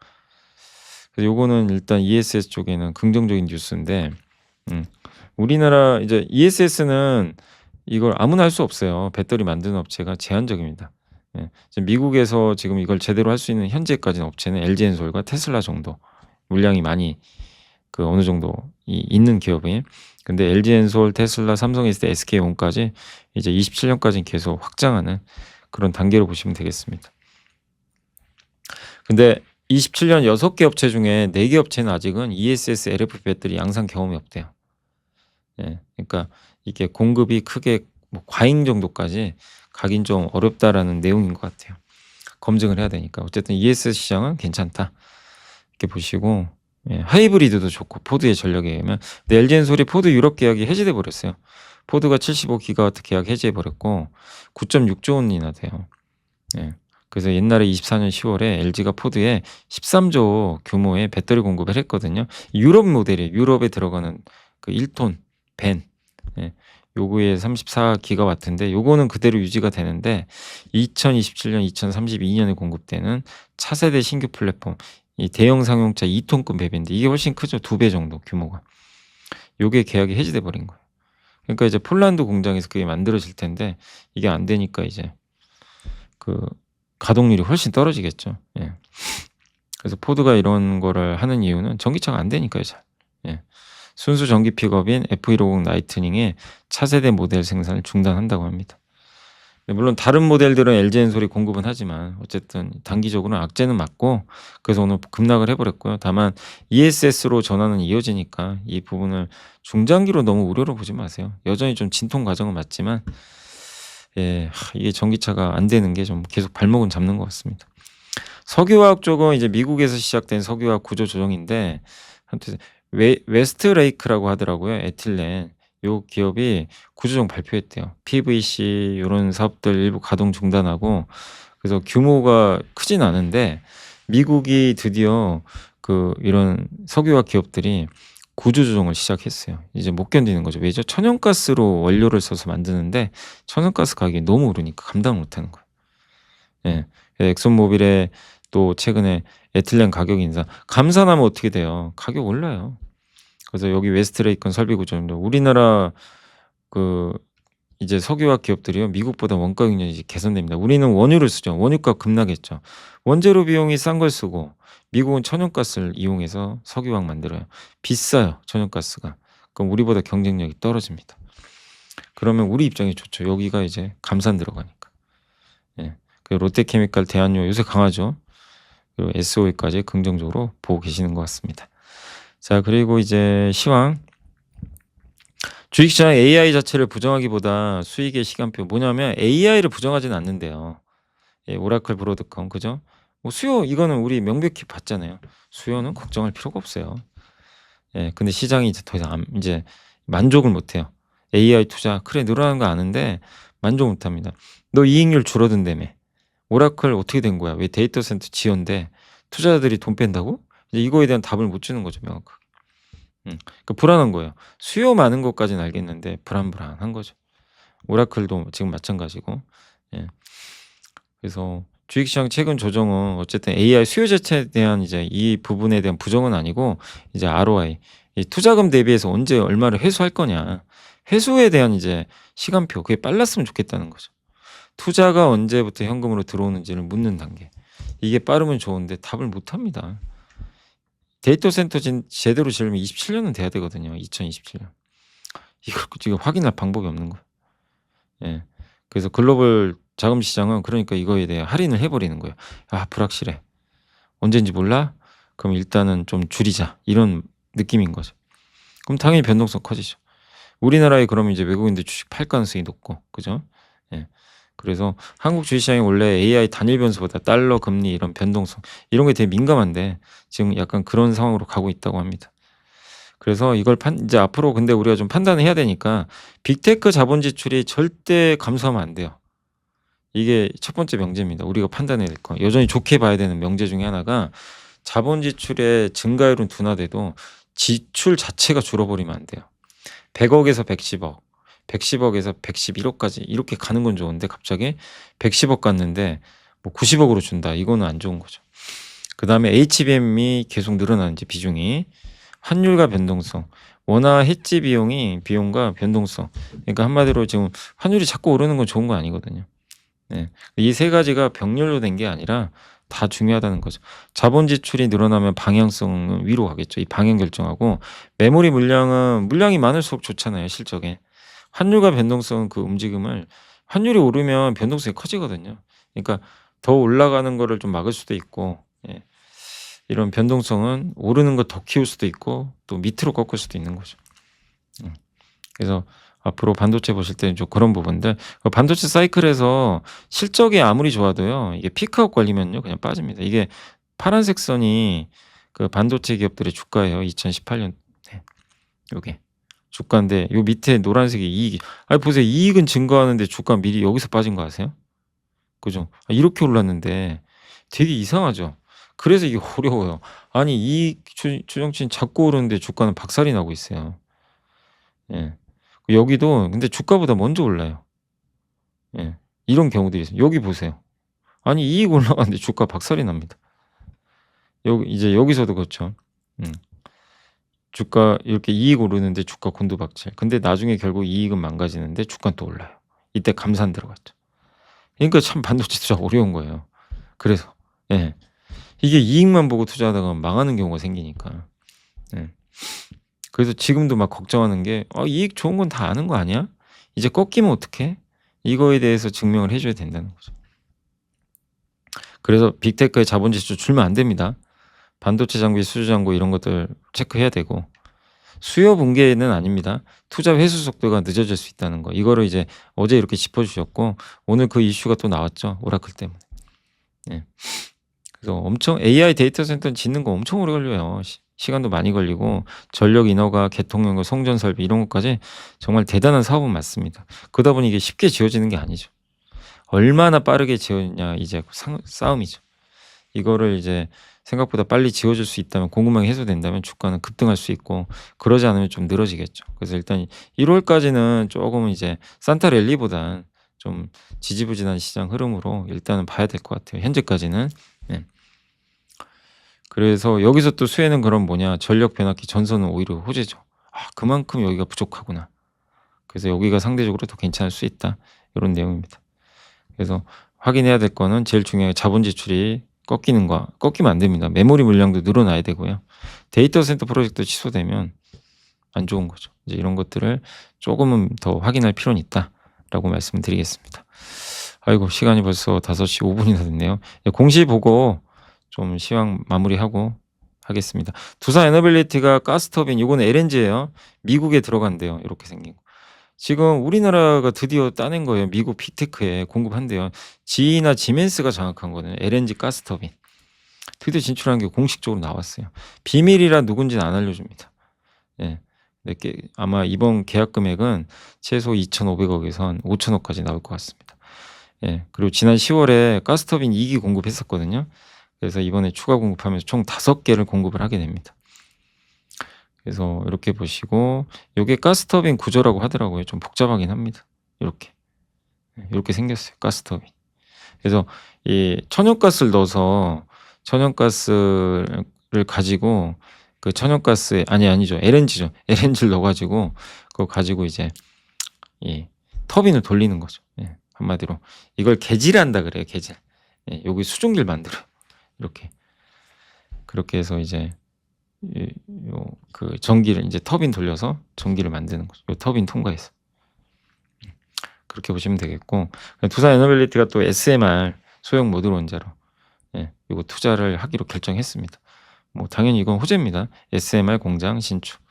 그래서 요거는 일단 ESS 쪽에는 긍정적인 뉴스인데, 우리나라 이제 ESS는 이걸 아무나 할 수 없어요. 배터리 만드는 업체가 제한적입니다. 예. 지금 미국에서 지금 이걸 제대로 할 수 있는 현재까지는 업체는 LG엔솔과 테슬라 정도 물량이 많이 그 어느 정도 있는 기업이. 근데 LG엔솔, 테슬라, 삼성에스테, SK온까지 이제 27년까지 계속 확장하는 그런 단계로 보시면 되겠습니다. 근데 27년 6개 업체 중에 4개 업체는 아직은 ESS LFP 배터리 양산 경험이 없대요. 예. 그러니까 이게 공급이 크게 뭐 과잉 정도까지 가긴 좀 어렵다라는 내용인 것 같아요. 검증을 해야 되니까. 어쨌든 ESS 시장은 괜찮다. 이렇게 보시고, 예, 하이브리드도 좋고 포드의 전력에 의하면. 근데 LG엔솔이 포드 유럽 계약이 해지돼 버렸어요. 포드가 75기가와트 계약 해지해 버렸고 9.6조 원이나 돼요. 예. 그래서 옛날에 24년 10월에 LG가 포드에 13조 규모의 배터리 공급을 했거든요. 유럽 모델이에요. 유럽에 들어가는 그 1톤 밴. 예. 요거에 34기가와트인데 요거는 그대로 유지가 되는데 2027년, 2032년에 공급되는 차세대 신규 플랫폼, 이 대형 상용차 2톤급 배비인데 이게 훨씬 크죠. 2배 정도 규모가. 요게 계약이 해지돼 버린 거예요. 그러니까 이제 폴란드 공장에서 그게 만들어질 텐데 이게 안 되니까 이제 그 가동률이 훨씬 떨어지겠죠. 예. 그래서 포드가 이런 거를 하는 이유는 전기차가 안 되니까요, 잘. 예. 순수 전기 픽업인 F150 라이트닝의 차세대 모델 생산을 중단한다고 합니다. 물론 다른 모델들은 LG엔솔이 공급은 하지만 어쨌든 단기적으로는 악재는 맞고, 그래서 오늘 급락을 해버렸고요. 다만 ESS로 전환은 이어지니까 이 부분을 중장기로 너무 우려로 보지 마세요. 여전히 좀 진통 과정은 맞지만, 예, 이게 전기차가 안 되는 게 좀 계속 발목은 잡는 것 같습니다. 석유화학 쪽은 이제 미국에서 시작된 석유화학 구조 조정인데, 웨스트레이크라고 하더라고요. 에틸렌. 요 기업이 구조조정 발표했대요. PVC 요런 사업들 일부 가동 중단하고, 그래서 규모가 크진 않은데 미국이 드디어 그 이런 석유화학 기업들이 구조조정을 시작했어요. 이제 못 견디는 거죠. 왜죠? 천연가스로 원료를 써서 만드는데 천연가스 가격이 너무 오르니까 감당을 못하는 거예요. 예. 엑손모빌에 또 최근에 에틸렌 가격 인상. 감산하면 어떻게 돼요? 가격 올라요. 그래서 여기 웨스트레이크 설비 구조인데 우리나라 그 이제 석유화학 기업들이요, 미국보다 원가 경쟁이 이제 개선됩니다. 우리는 원유를 쓰죠. 원유가 급락했죠. 원재료 비용이 싼 걸 쓰고 미국은 천연가스를 이용해서 석유화학 만들어요. 비싸요, 천연가스가. 그럼 우리보다 경쟁력이 떨어집니다. 그러면 우리 입장이 좋죠. 여기가 이제 감산 들어가니까. 예. 그리고 롯데케미칼, 대한유 요새 강하죠. 그리고 SOE까지 긍정적으로 보고 계시는 것 같습니다. 자, 그리고 이제 시황. 주식시장 AI 자체를 부정하기보다 수익의 시간표. 뭐냐면 AI를 부정하지는 않는데요. 예, 오라클, 브로드컴, 그죠? 뭐 수요 이거는 우리 명백히 봤잖아요. 수요는 걱정할 필요가 없어요. 예, 근데 시장이 이제 더 이상 이제 만족을 못해요. AI 투자 그래 늘어나는 거 아는데 만족 못합니다. 너 이익률 줄어든다며. 오라클 어떻게 된 거야? 왜 데이터 센터 지연돼? 투자자들이 돈 뺀다고? 이제 이거에 대한 답을 못 주는 거죠, 명확하게. 불안한 거예요. 수요 많은 것까지는 알겠는데 불안한 거죠. 오라클도 지금 마찬가지고. 예. 그래서 주식시장 최근 조정은 어쨌든 AI 수요 자체에 대한 이제 이 부분에 대한 부정은 아니고 이제 ROI, 이 투자금 대비해서 언제 얼마를 회수할 거냐. 회수에 대한 이제 시간표, 그게 빨랐으면 좋겠다는 거죠. 투자가 언제부터 현금으로 들어오는지를 묻는 단계. 이게 빠르면 좋은데 답을 못 합니다. 데이터 센터 제대로 지으려면 27년은 돼야 되거든요. 2027년. 이걸 지금 확인할 방법이 없는 거예요. 예. 그래서 글로벌 자금 시장은 그러니까 이거에 대해 할인을 해 버리는 거예요. '아 불확실해. 언젠지 몰라? 그럼 일단은 좀 줄이자.' 이런 느낌인 거죠. 그럼 당연히 변동성 커지죠. 우리나라에 그러면 이제 외국인들 주식 팔 가능성이 높고, 그죠? 예. 그래서 한국 주식시장이 원래 AI 단일 변수보다 달러, 금리 이런 변동성 이런 게 되게 민감한데 지금 약간 그런 상황으로 가고 있다고 합니다. 그래서 이걸 이제 앞으로 근데 우리가 좀 판단을 해야 되니까 빅테크 자본 지출이 절대 감소하면 안 돼요. 이게 첫 번째 명제입니다. 우리가 판단해야 될 거. 여전히 좋게 봐야 되는 명제 중에 하나가 자본 지출의 증가율은 둔화돼도 지출 자체가 줄어버리면 안 돼요. 100억에서 110억, 110억에서 111억까지 이렇게 가는 건 좋은데 갑자기 110억 갔는데 뭐 90억으로 준다. 이거는 안 좋은 거죠. 그다음에 HBM이 계속 늘어나는지 비중이, 환율과 변동성. 원화 해지 비용과 변동성. 그러니까 한마디로 지금 환율이 자꾸 오르는 건 좋은 거 아니거든요. 네. 이 세 가지가 병렬로 된 게 아니라 다 중요하다는 거죠. 자본 지출이 늘어나면 방향성은 위로 가겠죠. 이 방향 결정하고, 메모리 물량이 많을수록 좋잖아요, 실적에. 환율과 변동성은 그 움직임을, 환율이 오르면 변동성이 커지거든요. 그러니까 더 올라가는 거를 좀 막을 수도 있고, 예. 이런 변동성은 오르는 거 더 키울 수도 있고 또 밑으로 꺾을 수도 있는 거죠. 그래서 앞으로 반도체 보실 때는 좀 그런 부분들, 반도체 사이클에서 실적이 아무리 좋아도요, 이게 피크아웃 걸리면요 그냥 빠집니다. 이게 파란색 선이 그 반도체 기업들의 주가예요. 2018년 요게 주가인데, 요 밑에 노란색이 이익이, 아니 보세요. 이익은 증가하는데 주가 미리 여기서 빠진 거 아세요? 그죠? 이렇게 올랐는데 되게 이상하죠. 그래서 이게 어려워요. 아니 이익 추정치는 자꾸 오르는데 주가는 박살이 나고 있어요. 예. 여기도 근데 주가보다 먼저 올라요. 예. 이런 경우들이 있어요. 여기 보세요. 아니 이익 올라가는데 주가 박살이 납니다. 여기 이제 여기서도 그렇죠. 음. 주가 이렇게 이익 오르는데 주가 곤두박질. 근데 나중에 결국 이익은 망가지는데 주가는 또 올라요. 이때 감산 들어갔죠. 그러니까 참 반도체 투자 어려운 거예요. 그래서 예. 이게 이익만 보고 투자하다가 망하는 경우가 생기니까. 예. 그래서 지금도 막 걱정하는 게 '이익 좋은 건 다 아는 거 아니야? 이제 꺾이면 어떡해?' 이거에 대해서 증명을 해 줘야 된다는 거죠. 그래서 빅테크의 자본 지출 줄면 안 됩니다. 반도체 장비, 수주 장고 이런 것들 체크해야 되고, 수요 붕괴는 아닙니다. 투자 회수 속도가 늦어질 수 있다는 거. 이거를 이제 어제 이렇게 짚어 주셨고, 오늘 그 이슈가 또 나왔죠, 오라클 때문에. 예. 그래서 엄청 AI 데이터 센터 짓는 거 엄청 오래 걸려요. 시간도 많이 걸리고 전력 인허가, 개통연구, 송전 설비 이런 것까지 정말 대단한 사업은 맞습니다. 그러다 보니 이게 쉽게 지어지는 게 아니죠. 얼마나 빠르게 지었냐 이제 싸움이죠. 이거를 이제 생각보다 빨리 지어질 수 있다면, 공급망이 해소된다면 주가는 급등할 수 있고, 그러지 않으면 좀 늘어지겠죠. 그래서 일단 1 월까지는 조금은 이제 산타 랠리보단 좀 지지부진한 시장 흐름으로 일단은 봐야 될 것 같아요, 현재까지는. 네. 그래서 여기서 또 수혜는 그럼 뭐냐, 전력 변압기 전선은 오히려 호재죠. '그만큼 여기가 부족하구나. 그래서 여기가 상대적으로 더 괜찮을 수 있다.' 요런 내용입니다. 그래서 확인해야 될 거는 제일 중요한 자본 지출이 꺾이면 안 됩니다. 메모리 물량도 늘어나야 되고요. 데이터 센터 프로젝트 취소되면 안 좋은 거죠. 이제 이런 것들을 조금은 더 확인할 필요는 있다라고 말씀을 드리겠습니다. 아이고 시간이 벌써 5시 5분이나 됐네요. 공시 보고 좀 시황 마무리하고 하겠습니다. 두산 에너빌리티가 가스터빈, 요거는 LNG예요. 미국에 들어간대요. 이렇게 생긴 거. 지금 우리나라가 드디어 따낸 거예요. 미국 빅테크에 공급한대요. GE나 지멘스가 장악한 거는 LNG 가스터빈. 드디어 진출한 게 공식적으로 나왔어요. 비밀이라 누군지는 안 알려줍니다. 예. 아마 이번 계약 금액은 최소 2,500억에서 한 5,000억까지 나올 것 같습니다. 예. 그리고 지난 10월에 가스터빈 2기 공급했었거든요. 그래서 이번에 추가 공급하면서 총 5개를 공급을 하게 됩니다. 그래서 이렇게 보시고 요게 가스터빈 구조라고 하더라고요. 좀 복잡하긴 합니다. 요렇게. 요렇게 생겼어요, 가스터빈. 그래서 이 천연가스를 넣어서 천연가스를 가지고 그 천연가스에 아니죠. LNG죠. LNG를 넣어 가지고 그거 가지고 이제 이 터빈을 돌리는 거죠. 예. 한마디로 이걸 개질한다 그래요, 개질. 예. 여기 수증기를 만들어요. 이렇게. 그렇게 해서 이제 그 전기를 이제 터빈 돌려서 전기를 만드는 거죠. 요 터빈 통과해서. 그렇게 보시면 되겠고, 두산 에너빌리티가 또 SMR 소형 모듈 원자로 요거 투자를 하기로 결정했습니다. 뭐 당연히 이건 호재입니다. SMR 공장 신축.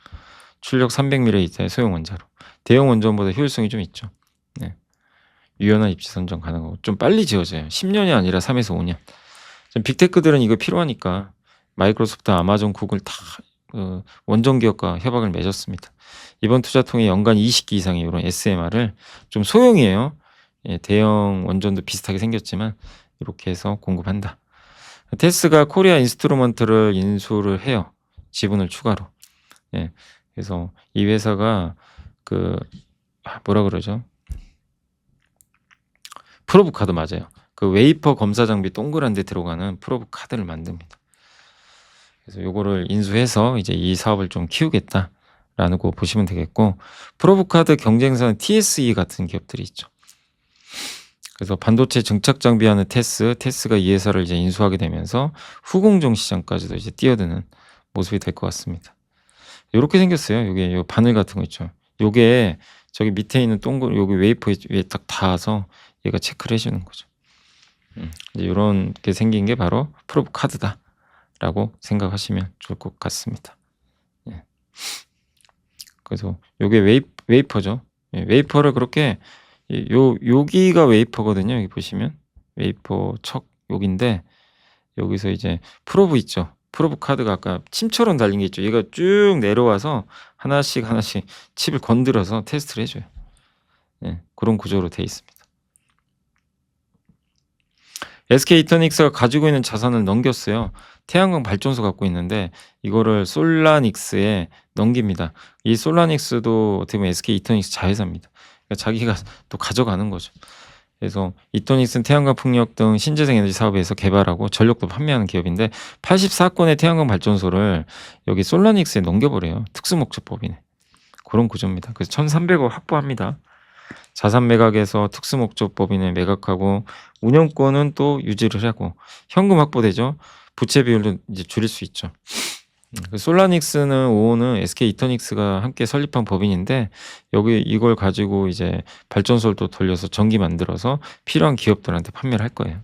출력 300ml 소형 원자로. 대형 원전보다 효율성이 좀 있죠. 네. 유연한 입지 선정 가능하고 좀 빨리 지어져요. 10년이 아니라 3에서 5년. 빅테크들은 이거 필요하니까 마이크로소프트, 아마존, 구글 다 원전 기업과 협약을 맺었습니다. 이번 투자 통해 연간 20기 이상의 이런 SMR을 좀 소형이에요. 예, 대형 원전도 비슷하게 생겼지만 이렇게 해서 공급한다. 테스가 코리아 인스트루먼트를 인수를 해요. 지분을 추가로. 예, 그래서 이 회사가 뭐라 그러죠? 프로브 카드 맞아요. 그 웨이퍼 검사 장비 동그란 데 들어가는 프로브 카드를 만듭니다. 그래서 요거를 인수해서 이제 이 사업을 좀 키우겠다라는 거 보시면 되겠고, 프로브 카드 경쟁사는 TSE 같은 기업들이 있죠. 그래서 반도체 증착 장비하는 테스가 이 회사를 이제 인수하게 되면서 후공정 시장까지도 이제 뛰어드는 모습이 될 것 같습니다. 요렇게 생겼어요. 요게 요 바늘 같은 거 있죠. 요게 저기 밑에 있는 여기 웨이퍼 위에 딱 닿아서 얘가 체크를 해주는 거죠. 이제 요런 게 생긴 게 바로 프로브 카드다라고 생각하시면 좋을 것 같습니다. 예. 그래서 요게 웨이퍼죠. 예, 웨이퍼를 그렇게 여기가 웨이퍼거든요. 여기 보시면 웨이퍼 척 여기인데 여기서 이제 프로브 있죠. 프로브 카드가 아까 침처럼 달린 게 있죠. 얘가 쭉 내려와서 하나씩 칩을 건드려서 테스트를 해줘요. 예, 그런 구조로 돼 있습니다. SK 이터닉스가 가지고 있는 자산을 넘겼어요. 태양광 발전소 갖고 있는데 이거를 솔라닉스에 넘깁니다. 이 솔라닉스도 어떻게 보면 SK 이터닉스 자회사입니다. 그러니까 자기가 또 가져가는 거죠. 그래서 이터닉스는 태양광 풍력 등 신재생 에너지 사업에서 개발하고 전력도 판매하는 기업인데 84건의 태양광 발전소를 여기 솔라닉스에 넘겨버려요. 특수목적법인에. 그런 구조입니다. 그래서 1,300억 확보합니다. 자산 매각에서 특수목적법인에 매각하고 운영권은 또 유지를 하고 현금 확보되죠. 부채 비율도 이제 줄일 수 있죠. 솔라닉스는 오호는 SK 이터닉스가 함께 설립한 법인인데 여기 이걸 가지고 이제 발전소를 또 돌려서 전기 만들어서 필요한 기업들한테 판매를 할 거예요.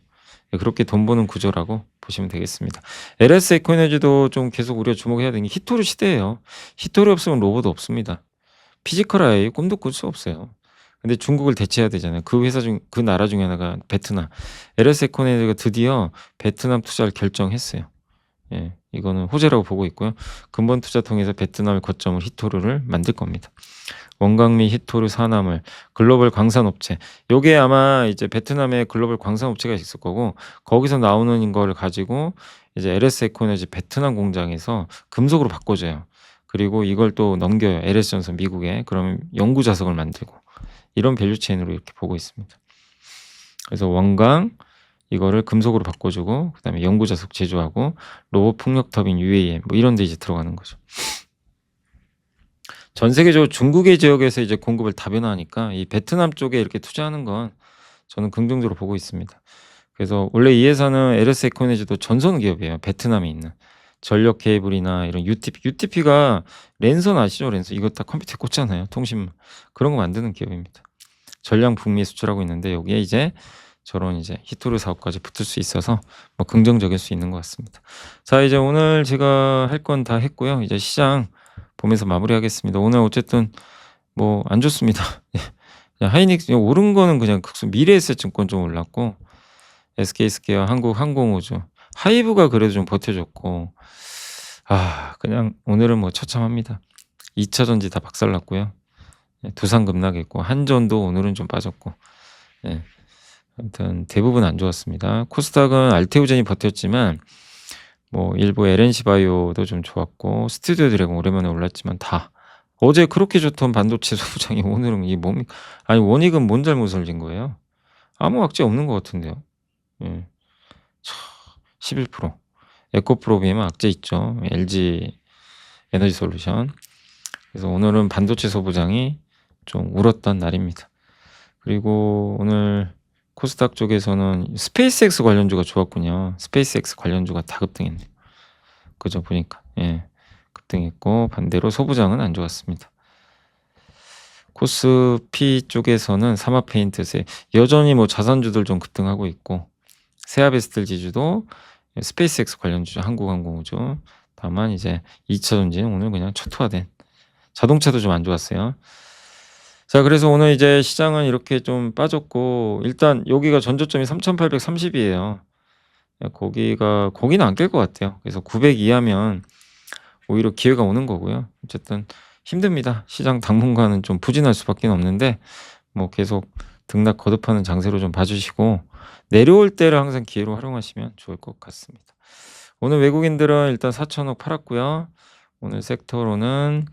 그렇게 돈 버는 구조라고 보시면 되겠습니다. LS 에코에너지도 좀 계속 우리가 주목해야 되는 게 히토류 시대예요. 히토류 없으면 로봇 없습니다. 피지컬 아이 꿈도 꿀 수 없어요. 근데 중국을 대체해야 되잖아요. 그 나라 중에 하나가 베트남. LS 에코에너지가 드디어 베트남 투자를 결정했어요. 예, 이거는 호재라고 보고 있고요. 근본 투자 통해서 베트남을 거점으로 히토류를 만들 겁니다. 원광 및 히토류 산화물, 글로벌 광산업체. 요게 아마 이제 베트남에 글로벌 광산업체가 있을 거고 거기서 나오는 거를 가지고 이제 LS 에코에너지 베트남 공장에서 금속으로 바꿔줘요. 그리고 이걸 또 넘겨요. LS전선 미국에. 그러면 연구 자석을 만들고 이런 밸류 체인으로 이렇게 보고 있습니다. 그래서 원광 이거를 금속으로 바꿔주고 그다음에 연구 자석 제조하고 로봇 풍력 터빈 UAM 뭐 이런 데 이제 들어가는 거죠. 전 세계적으로 중국의 지역에서 이제 공급을 다변화하니까 이 베트남 쪽에 이렇게 투자하는 건 저는 긍정적으로 보고 있습니다. 그래서 원래 이 회사는 LS 에코에너지도 전선 기업이에요. 베트남에 있는 전력 케이블이나 이런 UTP가 랜선 아시죠? 랜선 이거 다 컴퓨터에 꽂잖아요. 통신 그런 거 만드는 기업입니다. 전량 북미에 수출하고 있는데 여기에 이제 저런 이제 히토류 사업까지 붙을 수 있어서 뭐 긍정적일 수 있는 것 같습니다. 자, 이제 오늘 제가 할 건 다 했고요. 이제 시장 보면서 마무리하겠습니다. 오늘 어쨌든 뭐 안 좋습니다. 하이닉스 오른 거는 그냥 미래에셋증권 좀 올랐고 SK스퀘어, 한국항공우주, 하이브가 그래도 좀 버텨줬고 그냥 오늘은 뭐 처참합니다. 2차 전지 다 박살났고요. 두산 급락했고 한전도 오늘은 좀 빠졌고 아무튼 대부분 안 좋았습니다. 코스닥은 알테오젠이 버텼지만 뭐 일부 LNC 바이오도 좀 좋았고 스튜디오 드래곤 오랜만에 올랐지만 다 어제 그렇게 좋던 반도체 소부장이 오늘은 이게 뭡니까? 아니 원익은 뭔 잘못을 진 거예요? 아무 악재 없는 것 같은데요. 예. 11%. 에코프로비엠은 악재 있죠. LG 에너지 솔루션. 그래서 오늘은 반도체 소부장이 좀 울었던 날입니다. 그리고 오늘 코스닥 쪽에서는 스페이스X 관련주가 좋았군요. 스페이스X 관련주가 다 급등했네요. 그죠 보니까. 예. 급등했고 반대로 소부장은 안 좋았습니다. 코스피 쪽에서는 사마페인트세 여전히 뭐 자산주들 좀 급등하고 있고 세아베스틀 지주도 스페이스X 관련주죠. 한국항공우주. 다만 이제 2차전지는 오늘 그냥 초토화된 자동차도 좀 안 좋았어요. 자, 그래서 오늘 이제 시장은 이렇게 좀 빠졌고 일단 여기가 전저점이 3,830이에요. 거기는 안 깰 것 같아요. 그래서 900 이하면 오히려 기회가 오는 거고요. 어쨌든 힘듭니다. 시장 당분간은 좀 부진할 수밖에 없는데 뭐 계속 등락 거듭하는 장세로 좀 봐주시고 내려올 때를 항상 기회로 활용하시면 좋을 것 같습니다. 오늘 외국인들은 일단 4천억 팔았고요. 오늘 섹터로는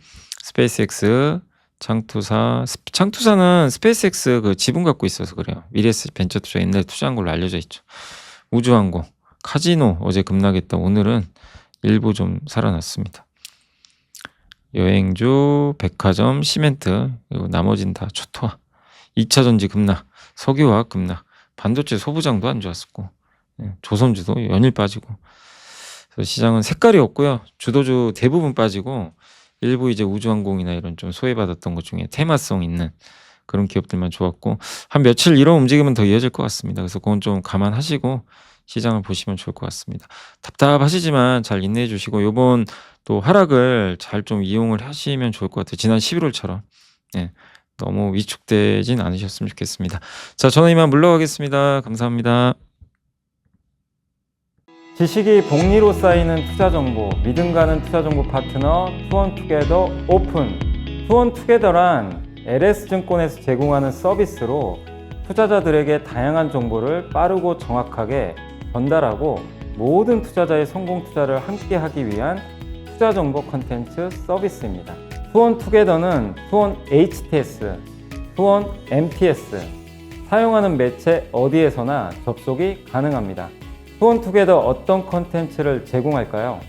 스페이스X, 창투사는 스페이스X 그 지분 갖고 있어서 그래요. 미래에셋 벤처투자 옛날에 투자한 걸로 알려져 있죠. 우주항공, 카지노 어제 급락했다. 오늘은 일부 좀 살아났습니다. 여행주, 백화점, 시멘트 그리고 나머지는 다 초토화. 2차전지 급락, 석유화학 급락, 반도체 소부장도 안 좋았었고 조선주도 연일 빠지고 그래서 시장은 색깔이 없고요. 주도주 대부분 빠지고 일부 이제 우주항공이나 이런 좀 소외받았던 것 중에 테마성 있는 그런 기업들만 좋았고 한 며칠 이런 움직임은 더 이어질 것 같습니다. 그래서 그건 좀 감안하시고 시장을 보시면 좋을 것 같습니다. 답답하시지만 잘 인내해 주시고 요번 또 하락을 잘 좀 이용을 하시면 좋을 것 같아요. 지난 11월처럼 너무 위축되진 않으셨으면 좋겠습니다. 자, 저는 이만 물러가겠습니다. 감사합니다. 지식이 복리로 쌓이는 투자 정보, 믿음 가는 투자 정보 파트너 투원투게더 오픈. 투원투게더란 LS증권에서 제공하는 서비스로 투자자들에게 다양한 정보를 빠르고 정확하게 전달하고 모든 투자자의 성공 투자를 함께 하기 위한 투자 정보 컨텐츠 서비스입니다. 투원투게더는 투원 HTS, 투원 MTS, 사용하는 매체 어디에서나 접속이 가능합니다. 투원투게더 어떤 컨텐츠를 제공할까요?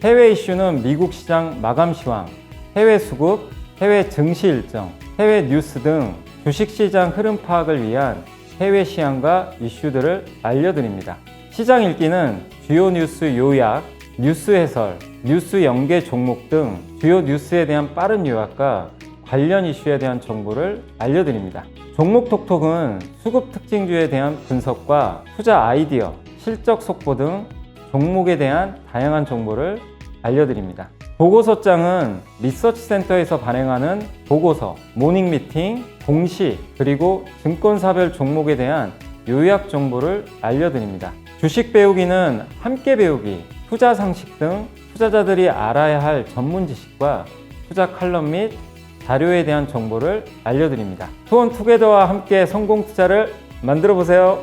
해외 이슈는 미국 시장 마감 시황, 해외 수급, 해외 증시 일정, 해외 뉴스 등 주식시장 흐름 파악을 위한 해외 시황과 이슈들을 알려드립니다. 시장 읽기는 주요 뉴스 요약, 뉴스 해설, 뉴스 연계 종목 등 주요 뉴스에 대한 빠른 요약과 관련 이슈에 대한 정보를 알려드립니다. 종목 톡톡은 수급 특징주에 대한 분석과 투자 아이디어, 실적 속보 등 종목에 대한 다양한 정보를 알려드립니다. 보고서장은 리서치센터에서 발행하는 보고서, 모닝미팅, 공시, 그리고 증권사별 종목에 대한 요약 정보를 알려드립니다. 주식 배우기는 함께 배우기, 투자 상식 등 투자자들이 알아야 할 전문 지식과 투자 칼럼 및 자료에 대한 정보를 알려드립니다. 투원투게더와 함께 성공 투자를 만들어 보세요.